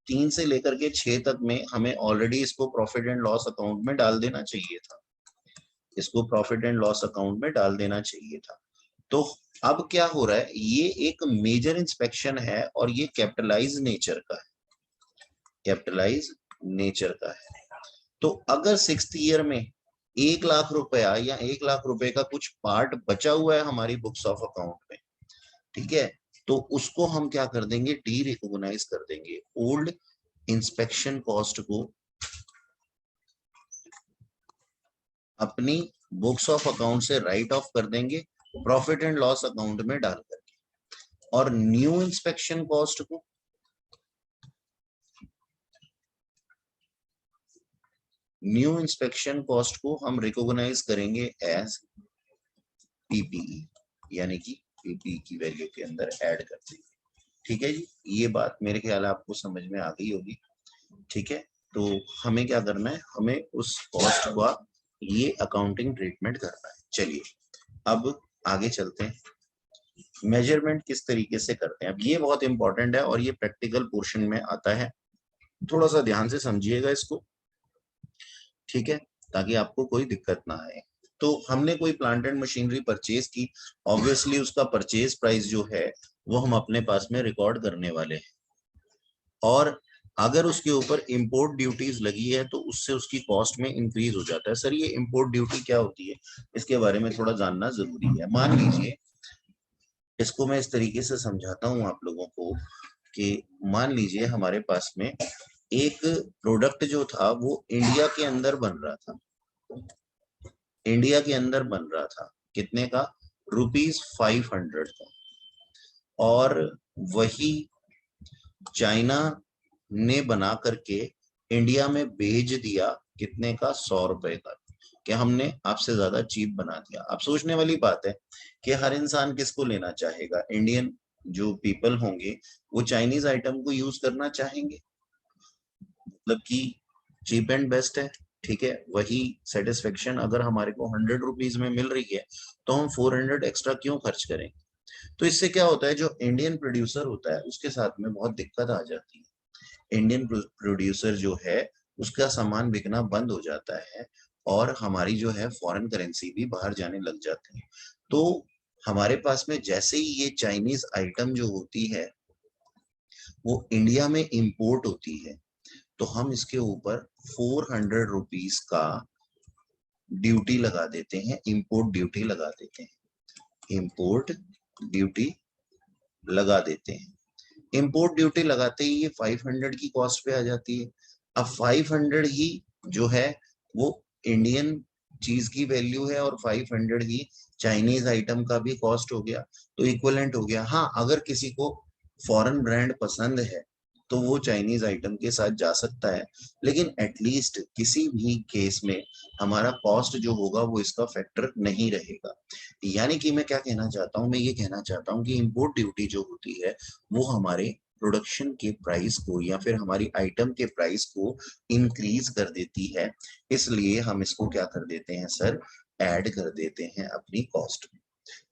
3 से लेकर के 6 तक में हमें ऑलरेडी इसको प्रॉफिट एंड लॉस अकाउंट में डाल देना चाहिए था, इसको प्रॉफिट एंड लॉस अकाउंट में डाल देना चाहिए था। तो अब क्या हो रहा है, ये एक मेजर इंस्पेक्शन है और ये कैपिटलाइज नेचर का है, कैपिटलाइज नेचर का है। तो अगर 6th ईयर में 1 लाख रुपया या 1 लाख रुपए का कुछ पार्ट बचा हुआ है हमारी बुक्स ऑफ अकाउंट में, ठीक है, तो उसको हम क्या कर देंगे, डी रिकॉग्नाइज कर देंगे, ओल्ड इंस्पेक्शन कॉस्ट को अपनी बुक्स ऑफ अकाउंट से राइट ऑफ कर देंगे प्रॉफिट एंड लॉस अकाउंट में डाल करके, और न्यू इंस्पेक्शन कॉस्ट को हम रिकॉग्नाइज करेंगे एज पीपीई, यानी कि पीपीई की वैल्यू के अंदर ऐड कर देंगे। ठीक है जी, ये बात मेरे ख्याल आपको समझ में आ गई होगी। ठीक है, तो हमें क्या करना है, हमें उस कॉस्ट का ये अकाउंटिंग ट्रीटमेंट करना है। चलिए अब आगे चलते हैं, मेजरमेंट किस तरीके से करते हैं। अब ये बहुत इंपॉर्टेंट है और ये प्रैक्टिकल पोर्शन में आता है, थोड़ा सा ध्यान से समझिएगा इसको, ठीक है, ताकि आपको कोई दिक्कत ना आए। तो हमने कोई प्लांट एंड मशीनरी परचेज की, ऑब्वियसली उसका परचेज प्राइस जो है वो हम अपने पास में रिकॉर्ड करने वाले हैं, और अगर उसके ऊपर इंपोर्ट ड्यूटीज लगी है तो उससे उसकी कॉस्ट में इंक्रीज हो जाता है। सर ये इंपोर्ट ड्यूटी क्या होती है, इसके बारे में थोड़ा जानना जरूरी है। मान लीजिए, इसको मैं इस तरीके से समझाता हूँ आप लोगों को कि मान लीजिए हमारे पास में एक प्रोडक्ट जो था वो इंडिया के अंदर बन रहा था, इंडिया के अंदर बन रहा था, कितने का, ₹500 का, और वही चाइना ने बना करके इंडिया में भेज दिया, कितने का, ₹100 का, कि हमने आपसे ज्यादा चीप बना दिया। अब सोचने वाली बात है कि हर इंसान किसको लेना चाहेगा, इंडियन जो पीपल होंगे वो चाइनीज आइटम को यूज करना चाहेंगे, मतलब कि चीप एंड बेस्ट है, ठीक है, वही सेटिस्फेक्शन अगर हमारे को ₹100 में मिल रही है तो हम 400 एक्स्ट्रा क्यों खर्च करें। तो इससे क्या होता है, जो इंडियन प्रोड्यूसर होता है उसके साथ में बहुत दिक्कत आ जाती है, इंडियन प्रोड्यूसर जो है उसका सामान बिकना बंद हो जाता है, और हमारी जो है फॉरेन करेंसी भी बाहर जाने लग जाती है। तो हमारे पास में जैसे ही ये चाइनीज आइटम जो होती है वो इंडिया में इंपोर्ट होती है, तो हम इसके ऊपर ₹400 का ड्यूटी लगा देते हैं, इंपोर्ट ड्यूटी लगा देते हैं, इंपोर्ट ड्यूटी लगा देते हैं। इंपोर्ट ड्यूटी लगाते ही ये 500 की कॉस्ट पे आ जाती है। अब 500 ही जो है वो इंडियन चीज की वैल्यू है, और 500 ही चाइनीज आइटम का भी कॉस्ट हो गया, तो इक्विवेलेंट हो गया। हाँ, अगर किसी को फॉरेन ब्रांड पसंद है तो वो चाइनीज आइटम के साथ जा सकता है, लेकिन एटलीस्ट किसी भी केस में हमारा कॉस्ट जो होगा वो इसका फैक्टर नहीं रहेगा। यानी कि मैं क्या कहना चाहता हूँ, मैं ये कहना चाहता हूँ कि इंपोर्ट ड्यूटी जो होती है वो हमारे प्रोडक्शन के प्राइस को या फिर हमारी आइटम के प्राइस को इंक्रीज कर देती है, इसलिए हम इसको क्या कर देते हैं सर, ऐड कर देते हैं अपनी कॉस्ट में।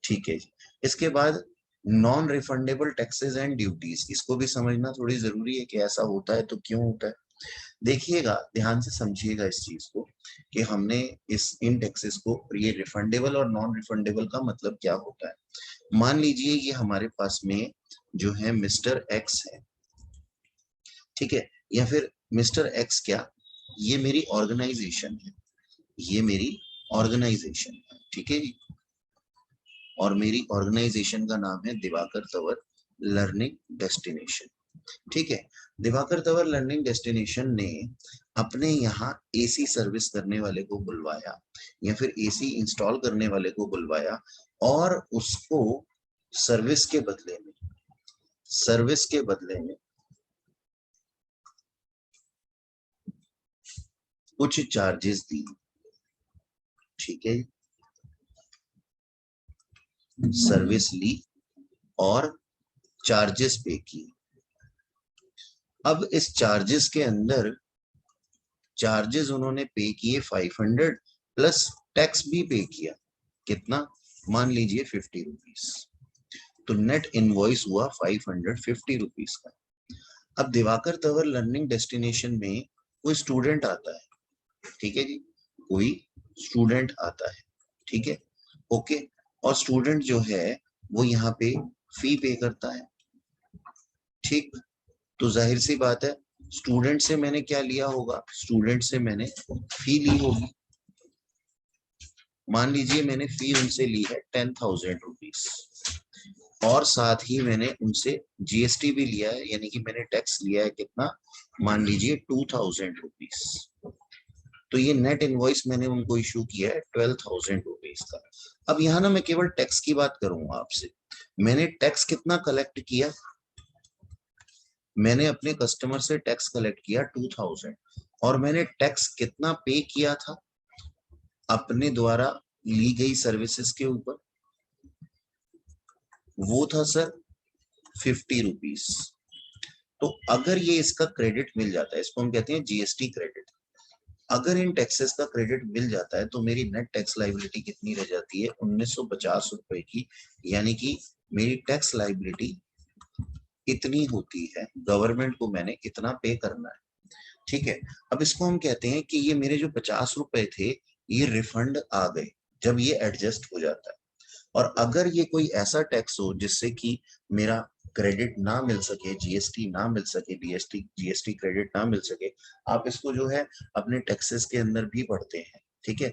ठीक है जी। इसके बाद non refundable taxes and duties, इसको भी समझना थोड़ी जरूरी है कि ऐसा होता है तो क्यों होता है। देखिएगा, ध्यान से समझिएगा इस चीज को कि हमने इन टैक्सेस को, ये रिफंडेबल और नॉन रिफंडेबल का मतलब क्या होता है। मान लीजिए ये हमारे पास में जो है मिस्टर एक्स है, ठीक है, या फिर मिस्टर एक्स क्या, ये मेरी ऑर्गेनाइजेशन है, ये मेरी ऑर्गेनाइजेशन है, ठीक है जी। और मेरी ऑर्गेनाइजेशन का नाम है दिवाकर तंवर लर्निंग डेस्टिनेशन, ठीक है। दिवाकर तंवर लर्निंग डेस्टिनेशन ने अपने यहाँ एसी सर्विस करने वाले को बुलवाया या फिर एसी इंस्टॉल करने वाले को बुलवाया, और उसको सर्विस के बदले में, सर्विस के बदले में कुछ चार्जेस दी, ठीक है, सर्विस ली और चार्जेस पे किए। अब इस चार्जेस के अंदर, चार्जेस उन्होंने पे किए 500 प्लस टैक्स भी पे किया, कितना, मान लीजिए 50 रुपीज, तो नेट इनवॉइस हुआ 550 रुपीज का। अब दिवाकर तंवर लर्निंग डेस्टिनेशन में कोई स्टूडेंट आता है, ठीक है जी, कोई स्टूडेंट आता है, ठीक है, ओके, और स्टूडेंट जो है वो यहाँ पे फी पे करता है, ठीक। तो जाहिर सी बात है, स्टूडेंट से मैंने क्या लिया होगा, स्टूडेंट से मैंने फी ली होगी। मान लीजिए मैंने फी उनसे ली है 10,000 रुपीज, और साथ ही मैंने उनसे जीएसटी भी लिया है, यानी कि मैंने टैक्स लिया है कितना, मान लीजिए 2,000 रुपीज। तो ये नेट इनवॉइस मैंने उनको इशू किया है 12,000 रुपीज का। अब यहाँ ना मैं केवल टैक्स की बात करूंगा आपसे, मैंने टैक्स कितना कलेक्ट किया, मैंने अपने कस्टमर से टैक्स कलेक्ट किया 2,000, और मैंने टैक्स कितना पे किया था अपने द्वारा ली गई सर्विसेज के ऊपर, वो था सर 50 रुपीज। तो अगर ये इसका क्रेडिट मिल जाता है, इसको हम कहते हैं जीएसटी क्रेडिट, अगर इन टैक्सेस का क्रेडिट मिल जाता है तो मेरी नेट टैक्स लाइबिलिटी कितनी रह जाती है, 1950 रुपए की, यानी कि मेरी टैक्स लाइबिलिटी इतनी होती है, गवर्नमेंट को मैंने इतना पे करना है, ठीक है। अब इसको हम कहते हैं कि ये मेरे जो 50 रुपए थे ये रिफंड आ गए जब ये एडजस्ट हो जाता है। और अगर ये कोई ऐसा टैक्स हो जिससे कि मेरा क्रेडिट ना मिल सके, जीएसटी ना मिल सके, जीएसटी क्रेडिट ना मिल सके, आप इसको जो है अपने टैक्सेस के अंदर भी पढ़ते हैं, ठीक है,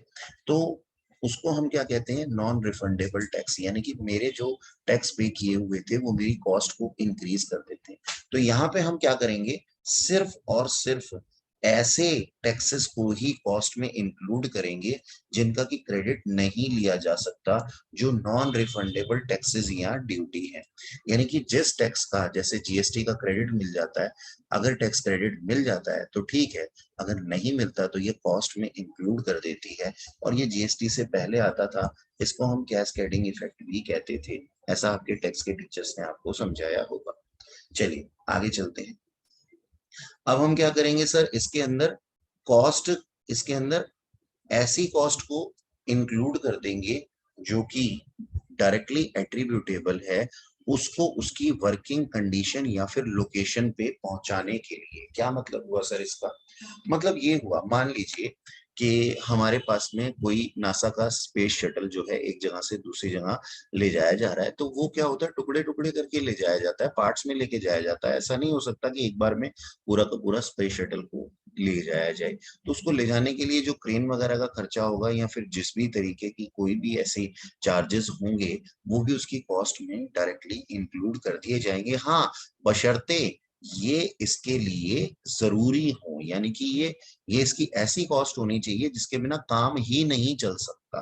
तो उसको हम क्या कहते हैं, नॉन रिफंडेबल टैक्स, यानी कि मेरे जो टैक्स पे किए हुए थे वो मेरी कॉस्ट को इंक्रीज कर देते हैं। तो यहाँ पे हम क्या करेंगे, सिर्फ और सिर्फ ऐसे टैक्सेस को ही कॉस्ट में इंक्लूड करेंगे जिनका की क्रेडिट नहीं लिया जा सकता, जो नॉन रिफंडेबल टैक्सेस या ड्यूटी है। यानी कि जिस टैक्स का, जैसे जीएसटी का क्रेडिट मिल जाता है, अगर टैक्स क्रेडिट मिल जाता है तो ठीक है, अगर नहीं मिलता तो ये कॉस्ट में इंक्लूड कर देती है, और ये जीएसटी से पहले आता था, इसको हम कैस्केडिंग इफेक्ट भी कहते थे, ऐसा आपके टैक्स के टीचर्स ने आपको समझाया होगा। चलिए आगे चलते हैं। अब हम क्या करेंगे सर, इसके अंदर कॉस्ट, इसके अंदर ऐसी कॉस्ट को इंक्लूड कर देंगे जो कि डायरेक्टली एट्रीब्यूटेबल है उसको उसकी वर्किंग कंडीशन या फिर लोकेशन पे पहुंचाने के लिए। क्या मतलब हुआ सर इसका, मतलब ये हुआ, मान लीजिए कि हमारे पास में कोई नासा का स्पेस शटल जो है एक जगह से दूसरी जगह ले जाया जा रहा है, तो वो क्या होता है, टुकड़े टुकड़े करके ले जाया जाता है, पार्ट्स में लेके जाया जाता है। ऐसा नहीं हो सकता कि एक बार में पूरा का पूरा स्पेस शटल को ले जाया जाए। तो उसको ले जाने के लिए जो क्रेन वगैरह का खर्चा होगा या फिर जिस भी तरीके की कोई भी ऐसे चार्जेस होंगे, वो भी उसकी कॉस्ट में डायरेक्टली इंक्लूड कर दिए जाएंगे। हाँ, बशर्ते ये इसके लिए जरूरी हो, यानी कि ये इसकी ऐसी कॉस्ट होनी चाहिए जिसके बिना काम ही नहीं चल सकता,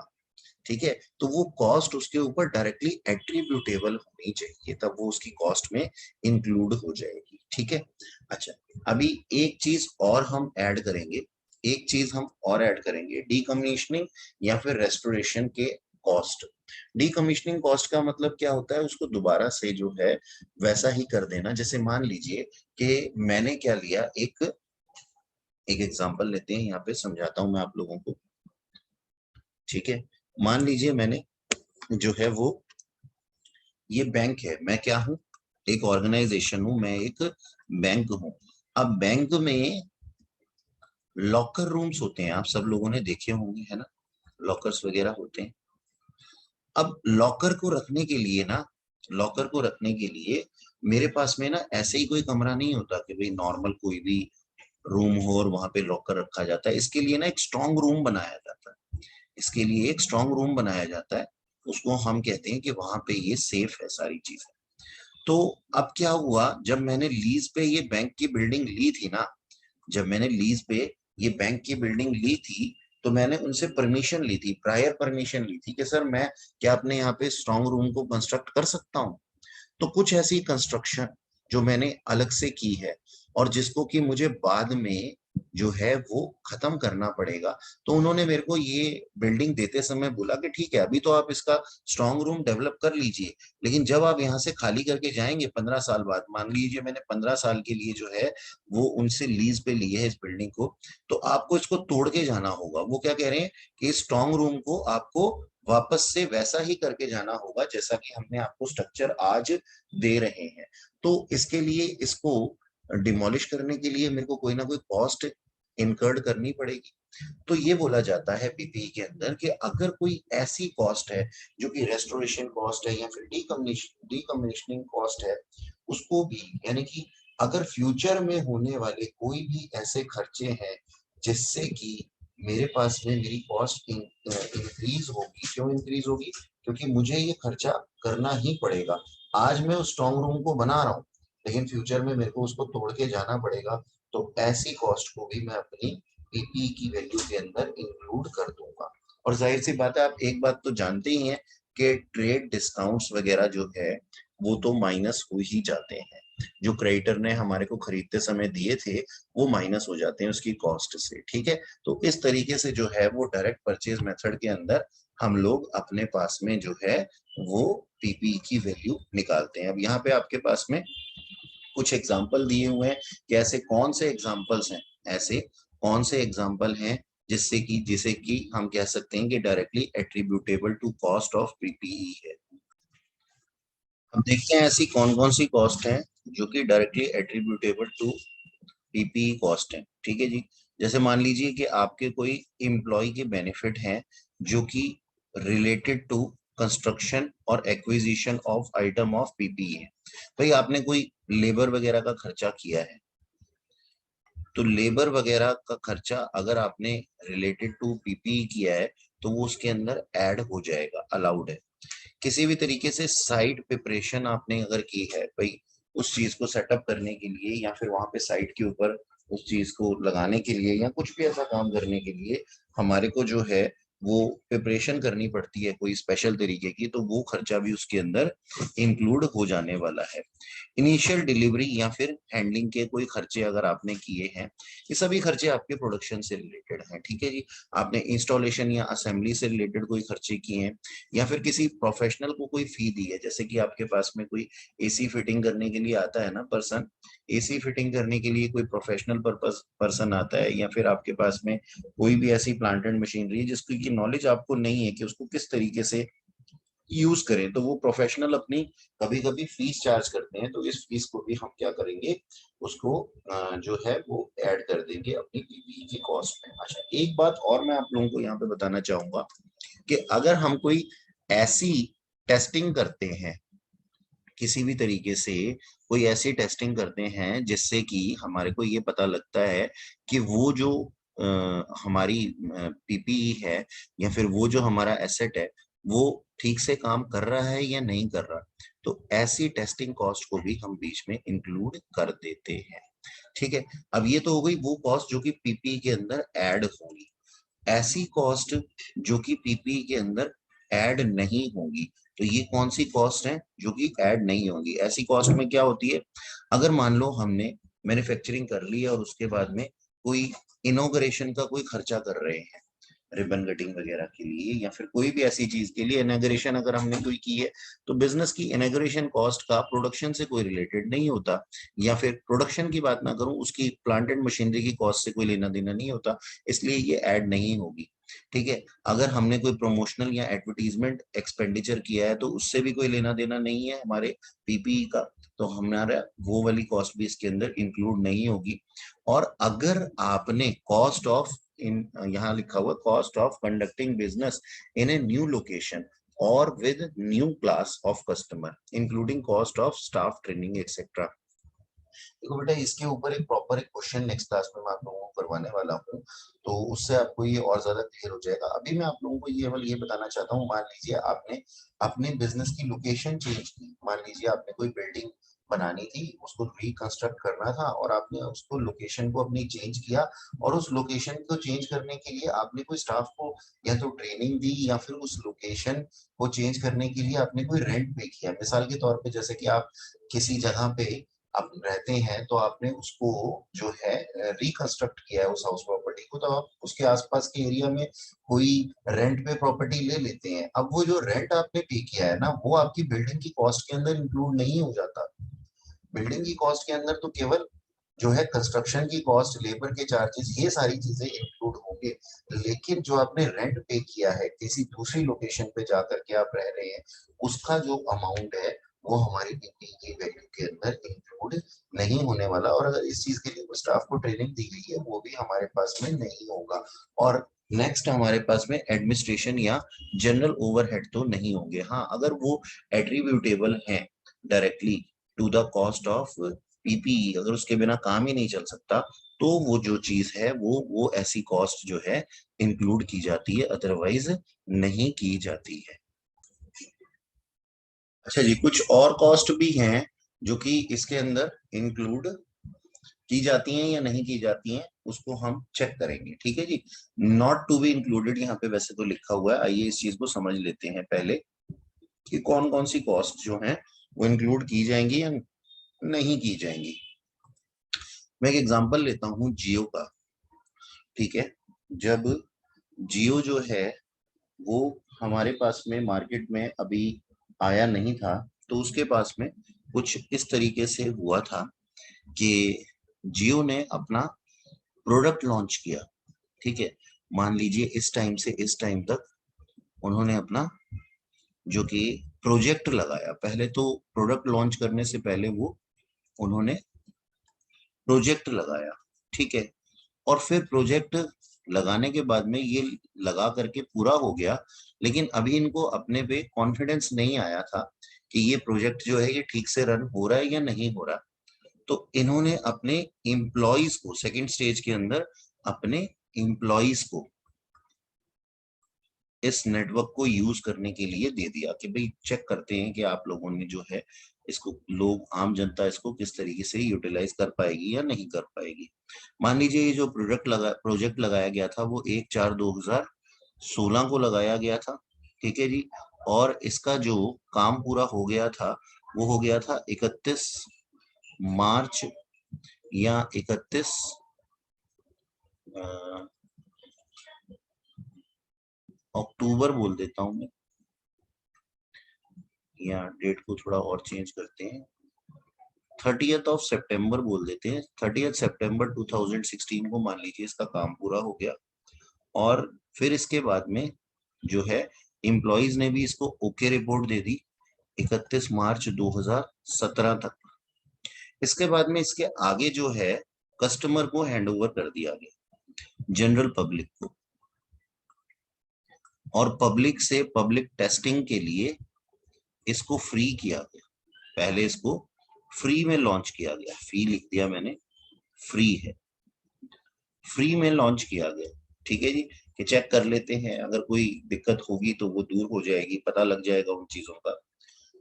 ठीक है, तो वो कॉस्ट उसके ऊपर डायरेक्टली एट्रीब्यूटेबल होनी चाहिए, तब वो उसकी कॉस्ट में इंक्लूड हो जाएगी, ठीक है। अच्छा, अभी एक चीज और हम ऐड करेंगे, एक चीज हम और ऐड करेंगे, डीकमीशनिंग या फिर रेस्टोरेशन के कॉस्ट। डीकमीशनिंग कॉस्ट का मतलब क्या होता है, उसको दोबारा से जो है वैसा ही कर देना। जैसे मान लीजिए कि मैंने क्या लिया, एक एग्जांपल लेते हैं, यहाँ पे समझाता हूं मैं आप लोगों को। ठीक है, मान लीजिए मैंने जो है वो, ये बैंक है, मैं क्या हूं, एक ऑर्गेनाइजेशन हूं, मैं एक बैंक हूं। अब बैंक में लॉकर रूम्स होते हैं, आप सब लोगों ने देखे होंगे, है ना, लॉकर्स वगैरह होते हैं। अब लॉकर को रखने के लिए ना, लॉकर को रखने के लिए मेरे पास में ना ऐसे ही कोई कमरा नहीं होता कि भाई नॉर्मल कोई भी रूम हो और वहां पे लॉकर रखा जाता है। इसके लिए ना एक स्ट्रॉन्ग रूम बनाया जाता है, इसके लिए एक स्ट्रॉन्ग रूम बनाया जाता है। उसको हम कहते हैं कि वहां पे ये सेफ है सारी चीजें। तो अब क्या हुआ, जब मैंने लीज पे ये बैंक की बिल्डिंग ली थी ना, जब मैंने लीज पे ये बैंक की बिल्डिंग ली थी, तो मैंने उनसे परमिशन ली थी, प्रायर परमिशन ली थी कि सर मैं क्या अपने यहाँ पे स्ट्रॉन्ग रूम को कंस्ट्रक्ट कर सकता हूँ। तो कुछ ऐसी कंस्ट्रक्शन जो मैंने अलग से की है और जिसको कि मुझे बाद में जो है वो खत्म करना पड़ेगा, तो उन्होंने मेरे को ये बिल्डिंग देते समय बोला कि ठीक है, अभी तो आप इसका स्ट्रॉन्ग रूम डेवलप कर लीजिए, लेकिन जब आप यहाँ से खाली करके जाएंगे 15 साल बाद, मान लीजिए मैंने 15 साल के लिए जो है वो उनसे लीज पे ली है इस बिल्डिंग को, तो आपको इसको तोड़ के जाना होगा। वो क्या कह रहे हैं कि स्ट्रॉन्ग रूम को आपको वापस से वैसा ही करके जाना होगा जैसा कि हमने आपको स्ट्रक्चर आज दे रहे हैं। तो इसके लिए, इसको डिमोलिश करने के लिए मेरे को कोई ना कोई कॉस्ट इनकर्ड करनी पड़ेगी। तो ये बोला जाता है पीपीई के अंदर कि अगर कोई ऐसी कॉस्ट है जो कि रेस्टोरेशन कॉस्ट है या फिर डीकमीशनिंग कॉस्ट है, उसको भी, यानी कि अगर फ्यूचर में होने वाले कोई भी ऐसे खर्चे हैं जिससे कि मेरे पास में मेरी कॉस्ट इंक्रीज होगी, क्यों इंक्रीज होगी, क्योंकि मुझे ये खर्चा करना ही पड़ेगा। आज मैं उस स्ट्रॉन्ग रूम को बना रहा हूँ, लेकिन फ्यूचर में मेरे को उसको तोड़ के जाना पड़ेगा, तो ऐसी कॉस्ट को भी मैं अपनी पीपीई की वैल्यू के अंदर इंक्लूड कर दूंगा। और जाहिर सी बात है, आप एक बात तो जानते ही हैं कि ट्रेड डिस्काउंट्स वगैरह जो है वो तो माइनस हो ही जाते हैं। जो क्रेडिटर ने हमारे को खरीदते समय दिए थे वो माइनस हो जाते हैं उसकी कॉस्ट से। ठीक है, तो इस तरीके से जो है वो डायरेक्ट परचेज मेथड के अंदर हम लोग अपने पास में जो है वो पीपीई की वैल्यू निकालते हैं। अब यहाँ पे आपके पास में कुछ एग्जाम्पल दिए हुए हैं कि ऐसे कौन से एग्जाम्पल्स हैं, ऐसे कौन से एग्जाम्पल हैं जिससे कि, जिसे कि हम कह सकते हैं कि directly attributable to cost of PPE है। अब देखते हैं ऐसी कौन कौन सी कॉस्ट है जो कि directly attributable to PPE cost है। ठीक है जी, जैसे मान लीजिए कि आपके कोई एम्प्लॉय के बेनिफिट हैं जो कि रिलेटेड टू कंस्ट्रक्शन और acquisition of item of PPE है। भाई आपने कोई लेबर वगैरह का खर्चा किया है, तो लेबर वगैरह का खर्चा अगर आपने रिलेटेड टू पीपीई किया है तो वो उसके अंदर ऐड हो जाएगा, अलाउड है। किसी भी तरीके से साइट प्रिपरेशन आपने अगर की है, भाई उस चीज को सेटअप करने के लिए या फिर वहां पे साइट के ऊपर उस चीज को लगाने के लिए या कुछ भी ऐसा काम करने के लिए हमारे को जो है वो प्रिपरेशन करनी पड़ती है कोई स्पेशल तरीके की, तो वो खर्चा भी उसके अंदर इंक्लूड हो जाने वाला है। इनिशियल डिलीवरी या फिर हैंडलिंग के कोई खर्चे अगर आपने किए हैं, ये सभी खर्चे आपके प्रोडक्शन से रिलेटेड हैं। ठीक है जी, आपने इंस्टॉलेशन या असेंबली से रिलेटेड कोई खर्चे किए हैं या फिर किसी प्रोफेशनल को कोई फी दी है, जैसे कि आपके पास में कोई एसी फिटिंग करने के लिए आता है ना पर्सन, एसी फिटिंग करने के लिए कोई प्रोफेशनल पर्पस पर्सन आता है, या फिर आपके पास में कोई भी ऐसी प्लांट एंड मशीनरी है जिसकी की नॉलेज आपको नहीं है कि उसको किस तरीके से यूज करें, तो वो प्रोफेशनल अपनी कभी कभी फीस चार्ज करते हैं, तो इस फीस को भी हम क्या करेंगे, उसको जो है वो ऐड कर देंगे अपनी पीपीई की कॉस्ट में। अच्छा, एक बात और मैं आप लोगों को यहाँ पे बताना चाहूंगा कि अगर हम कोई ऐसी टेस्टिंग करते हैं, किसी भी तरीके से कोई ऐसी टेस्टिंग करते हैं जिससे कि हमारे को ये पता लगता है कि वो जो हमारी पीपीई है या फिर वो जो हमारा एसेट है वो ठीक से काम कर रहा है या नहीं कर रहा, तो ऐसी टेस्टिंग कॉस्ट को भी हम बीच में इंक्लूड कर देते हैं। ठीक है, अब ये तो हो गई वो कॉस्ट जो कि पीपीई के अंदर ऐड होगी। ऐसी कॉस्ट जो कि पीपीई के अंदर ऐड नहीं होगी, तो ये कौन सी कॉस्ट है जो कि ऐड नहीं होगी। ऐसी कॉस्ट में क्या होती है, अगर मान लो हमने मैन्युफैक्चरिंग कर ली है और उसके बाद में कोई इनॉग्रेशन का कोई खर्चा कर रहे हैं, रिबन कटिंग वगैरह के लिए या फिर कोई भी ऐसी चीज के लिए इनॉग्रेशन अगर हमने कोई की है, तो बिजनेस की इनॉग्रेशन कॉस्ट का प्रोडक्शन से कोई रिलेटेड नहीं होता, या फिर प्रोडक्शन की बात ना करूं, उसकी प्लांट एंड मशीनरी की कॉस्ट से कोई लेना देना नहीं होता, इसलिए ये ऐड नहीं होगी। ठीक है, अगर हमने कोई प्रमोशनल या एडवर्टीजमेंट एक्सपेंडिचर किया है तो उससे भी कोई लेना देना नहीं है हमारे पीपीई का, तो हमारा वो वाली कॉस्ट भी इसके अंदर इंक्लूड नहीं होगी। और अगर आपने कॉस्ट ऑफ इन, यहाँ लिखा हुआ cost of conducting business in a new location और with new class of customer including cost of staff training etcetera. देखो बेटा, इसके ऊपर एक प्रॉपर एक क्वेश्चन नेक्स्ट क्लास में मैं आप लोगों को करवाने वाला हूँ, तो उससे आपको ये और ज्यादा क्लियर हो जाएगा। अभी मैं आप लोगों को ये बताना चाहता हूँ, मान लीजिए आपने अपने बिजनेस की लोकेशन चेंज की, मान लीजिए आपने कोई बिल्डिंग बनानी थी, उसको रिकंस्ट्रक्ट करना था और आपने उसको लोकेशन को अपनी चेंज किया, और उस लोकेशन को चेंज करने के लिए आपने कोई स्टाफ को या तो ट्रेनिंग दी या फिर उस लोकेशन को चेंज करने के लिए आपने कोई रेंट पे किया। मिसाल के तौर पे जैसे कि आप किसी जगह पे आप रहते हैं, तो आपने उसको जो है रिकंस्ट्रक्ट किया है उस हाउस प्रॉपर्टी को, तो आप उसके आसपास के एरिया में कोई रेंट पे प्रॉपर्टी ले लेते हैं। अब वो जो रेंट आपने पे किया है ना, वो आपकी बिल्डिंग की कॉस्ट के अंदर इंक्लूड नहीं हो जाता। बिल्डिंग की कॉस्ट के अंदर तो केवल जो है कंस्ट्रक्शन की कॉस्ट, लेबर के चार्जेस, ये सारी चीजें इंक्लूड होंगे। लेकिन जो आपने रेंट पे किया है किसी दूसरी लोकेशन पे जाकर के आप रह रहे हैं, उसका जो अमाउंट है वो हमारी पीपी की वैल्यू के अंदर इंक्लूड नहीं होने वाला। और अगर इस चीज के लिए स्टाफ को ट्रेनिंग दी गई है, वो भी हमारे पास में नहीं होगा। और नेक्स्ट हमारे पास में एडमिनिस्ट्रेशन या जनरल ओवरहेड तो नहीं होंगे। हाँ, अगर वो एट्रीब्यूटेबल हैं directly to the cost of PPE, अगर उसके बिना काम ही नहीं चल सकता, तो वो जो चीज है वो ऐसी कॉस्ट जो है इंक्लूड की जाती है, अदरवाइज नहीं की जाती है। अच्छा जी, कुछ और कॉस्ट भी हैं जो कि इसके अंदर इंक्लूड की जाती हैं या नहीं की जाती हैं, उसको हम चेक करेंगे। ठीक है जी, नॉट टू बी इंक्लूडेड यहाँ पे वैसे तो लिखा हुआ है, आइए इस चीज को समझ लेते हैं पहले कि कौन कौन सी कॉस्ट जो है वो इंक्लूड की जाएंगी या नहीं की जाएंगी। मैं एक एग्जांपल लेता हूँ जियो का। ठीक है, जब जियो जो है वो हमारे पास में मार्केट में अभी आया नहीं था, तो उसके पास में कुछ इस तरीके से हुआ था कि जियो ने अपना प्रोडक्ट लॉन्च किया। ठीक है, मान लीजिए इस टाइम से इस टाइम तक उन्होंने अपना जो कि प्रोजेक्ट लगाया, पहले तो प्रोडक्ट लॉन्च करने से पहले वो उन्होंने प्रोजेक्ट लगाया। ठीक है, और फिर प्रोजेक्ट लगाने के बाद में ये लगा करके पूरा हो गया, लेकिन अभी इनको अपने पे कॉन्फिडेंस नहीं आया था कि ये प्रोजेक्ट जो है ये ठीक से रन हो रहा है या नहीं हो रहा। तो इन्होंने अपने एम्प्लॉयज को सेकंड स्टेज के अंदर अपने एम्प्लॉयज को इस नेटवर्क को यूज करने के लिए दे दिया कि भाई चेक करते हैं कि आप लोगों ने जो है इसको, लोग आम जनता इसको किस तरीके से यूटिलाइज कर पाएगी या नहीं कर पाएगी। मान लीजिए ये जो प्रोजेक्ट लगाया गया था वो 1/4/2016 को लगाया गया था। ठीक है जी, और इसका जो काम पूरा हो गया था वो हो गया था 31 मार्च या 31 अक्टूबर बोल देता हूँ मैं, या डेट को थोड़ा और चेंज करते हैं, 30 सितंबर बोल देते हैं, 30 सितंबर 2016 को मान लीजिए इसका काम पूरा हो गया। और फिर इसके बाद में जो है एम्प्लॉयज ने भी इसको ओके रिपोर्ट दे दी 31 मार्च 2017 तक। इसके बाद में इसके आगे जो है कस्टमर को हैंड ओवर कर दिया गया, जनरल पब्लिक को, और पब्लिक से पब्लिक टेस्टिंग के लिए इसको फ्री किया गया। पहले इसको फ्री में लॉन्च किया गया, फी लिख दिया मैंने, फ्री है, फ्री में लॉन्च किया गया। ठीक है जी, कि चेक कर लेते हैं, अगर कोई दिक्कत होगी तो वो दूर हो जाएगी, पता लग जाएगा उन चीजों का।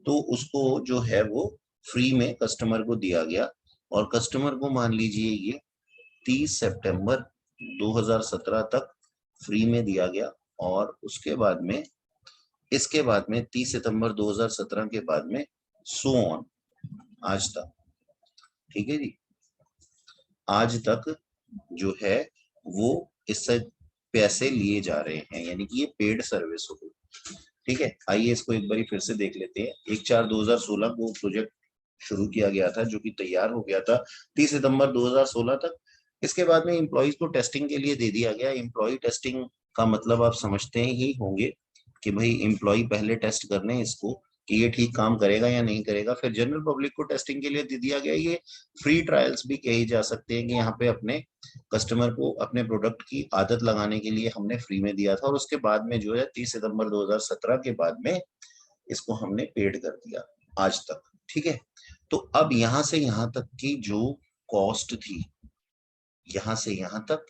तो उसको जो है वो फ्री में कस्टमर को दिया गया, और कस्टमर को मान लीजिए ये 30 सितंबर 2017 तक फ्री में दिया गया। और उसके बाद में इसके बाद में 30 सितंबर 2017 के बाद में सो ऑन आज तक। ठीक है जी, आज तक जो है वो इससे पैसे लिए जा रहे हैं, यानी कि ये पेड सर्विस हो गई। ठीक है, आइए इसको एक बार फिर से देख लेते हैं। 1/4/2016 को प्रोजेक्ट शुरू किया गया था, जो कि तैयार हो गया था 30 सितंबर 2016 तक। इसके बाद में एम्प्लॉइज को टेस्टिंग के लिए दे दिया गया। एम्प्लॉय टेस्टिंग का मतलब आप समझते ही होंगे कि भाई एम्प्लॉय पहले टेस्ट करने इसको कि ये ठीक काम करेगा या नहीं करेगा। फिर जनरल पब्लिक को टेस्टिंग के लिए दे दिया गया। ये फ्री ट्रायल्स भी कहे जा सकते हैं कि यहाँ पे अपने कस्टमर को अपने प्रोडक्ट की आदत लगाने के लिए हमने फ्री में दिया था। और उसके बाद में जो है 30 सितंबर 2017 के बाद में इसको हमने पेड कर दिया आज तक। ठीक है, तो अब यहां से यहां तक की जो कॉस्ट थी, यहां से यहां तक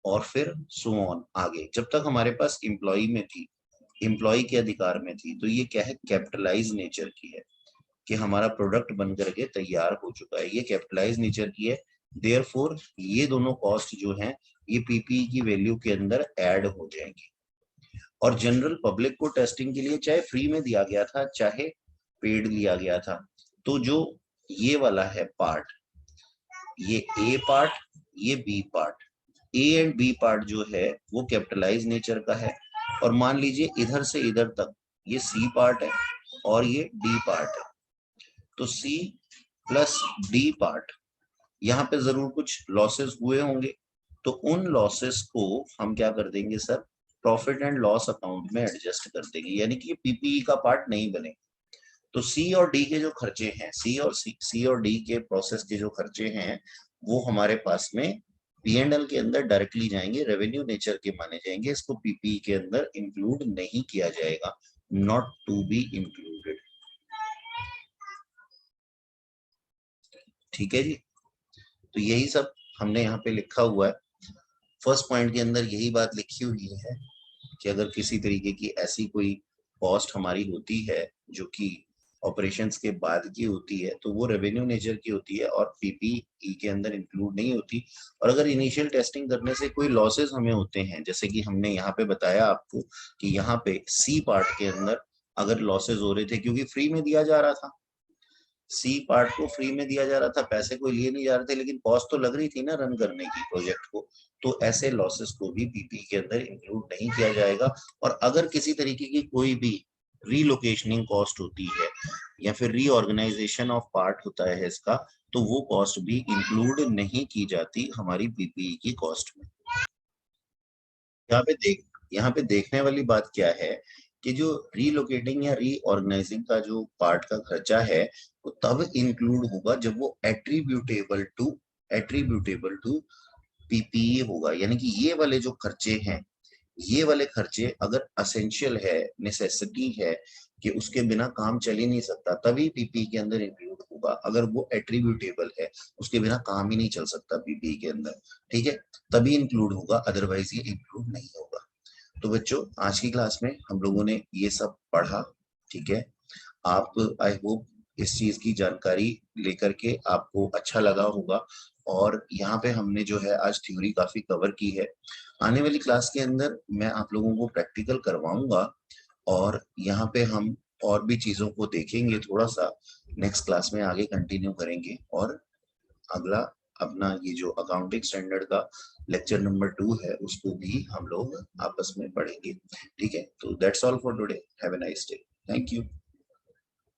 और फिर सो ऑन आगे, जब तक हमारे पास एम्प्लॉय में थी, एम्प्लॉय के अधिकार में थी, तो ये क्या है, कैपिटलाइज नेचर की है कि हमारा प्रोडक्ट बन करके तैयार हो चुका है, ये कैपिटलाइज नेचर की है। देयरफॉर ये दोनों कॉस्ट जो हैं ये पीपीई की वैल्यू के अंदर ऐड हो जाएंगी। और जनरल पब्लिक को टेस्टिंग के लिए चाहे फ्री में दिया गया था चाहे पेड लिया गया था, तो जो ये वाला है पार्ट, ये ए पार्ट, ये B part, A and B part जो है वो कैपिटलाइज नेचर का है। और मान लीजिए इधर से इधर तक ये सी पार्ट है और ये डी पार्ट है, तो सी प्लस डी पार्ट, यहाँ पे जरूर कुछ लॉसेस हुए होंगे, तो उन लॉसेस को हम क्या कर देंगे sir, profit and loss account में एडजस्ट कर देंगे, यानी कि पीपीई का पार्ट नहीं बने। तो सी और डी के जो खर्चे हैं, सी और डी के प्रोसेस के जो खर्चे हैं वो हमारे पास में पीएनएल के अंदर डायरेक्टली जाएंगे, रेवेन्यू नेचर के माने जाएंगे, इसको पीपीई के अंदर इंक्लूड नहीं किया जाएगा, नॉट टू बी इंक्लूडेड। ठीक है जी, तो यही सब हमने यहाँ पे लिखा हुआ है। फर्स्ट पॉइंट के अंदर यही बात लिखी हुई है कि अगर किसी तरीके की ऐसी कोई कॉस्ट हमारी होती है जो कि ऑपरेशंस के बाद की होती है, तो वो रेवेन्यू नेचर की होती है और पीपीई के अंदर इंक्लूड नहीं होती। और अगर इनिशियल टेस्टिंग करने से कोई लॉसेस हमें होते हैं, जैसे कि हमने यहाँ पे बताया आपको कि यहाँ पे सी पार्ट के अंदर अगर लॉसेस हो रहे थे क्योंकि फ्री में दिया जा रहा था, सी पार्ट को फ्री में दिया जा रहा था, पैसे कोई लिए नहीं जा रहे थे, लेकिन कॉस्ट तो लग रही थी ना रन करने की प्रोजेक्ट को, तो ऐसे लॉसेस को भी पीपी के अंदर इंक्लूड नहीं किया जाएगा। और अगर किसी तरीके की कोई भी रीलोकेशनिंग कॉस्ट होती है या फिर रीऑर्गेनाइजेशन ऑफ पार्ट होता है इसका, तो वो कॉस्ट भी इंक्लूड नहीं की जाती हमारी पीपीई की कॉस्ट में। यहाँ पे देखने वाली बात क्या है कि जो रीलोकेटिंग या रीऑर्गेनाइजिंग का जो पार्ट का खर्चा है वो तब इंक्लूड होगा जब वो एट्रीब्यूटेबल टू पीपीई होगा, यानी कि ये वाले जो खर्चे हैं, ये वाले खर्चे अगर असेंशियल है, नेसेसिटी है कि उसके बिना काम चल ही नहीं सकता, तभी पीपीई के अंदर इंक्लूड होगा। अगर वो एट्रीब्यूटेबल है, उसके बिना काम ही नहीं चल सकता पीपीई के अंदर, ठीक है, तभी इंक्लूड होगा, अदरवाइज ये इंक्लूड नहीं होगा। तो बच्चों आज की क्लास में हम लोगों ने ये सब पढ़ा। ठीक है, आप आई होप इस चीज की जानकारी लेकर के आपको अच्छा लगा होगा। और यहाँ पे हमने जो है आज थ्योरी काफी कवर की है। आने वाली क्लास के अंदर मैं आप लोगों को प्रैक्टिकल करवाऊंगा और यहाँ पे हम और भी चीजों को देखेंगे, थोड़ा सा नेक्स्ट क्लास में आगे कंटिन्यू करेंगे। और अगला अपना ये जो अकाउंटिंग स्टैंडर्ड का लेक्चर नंबर 2 है उसको भी हम लोग आपस में पढ़ेंगे। ठीक है, तो that's all for today, have a nice day, thank you.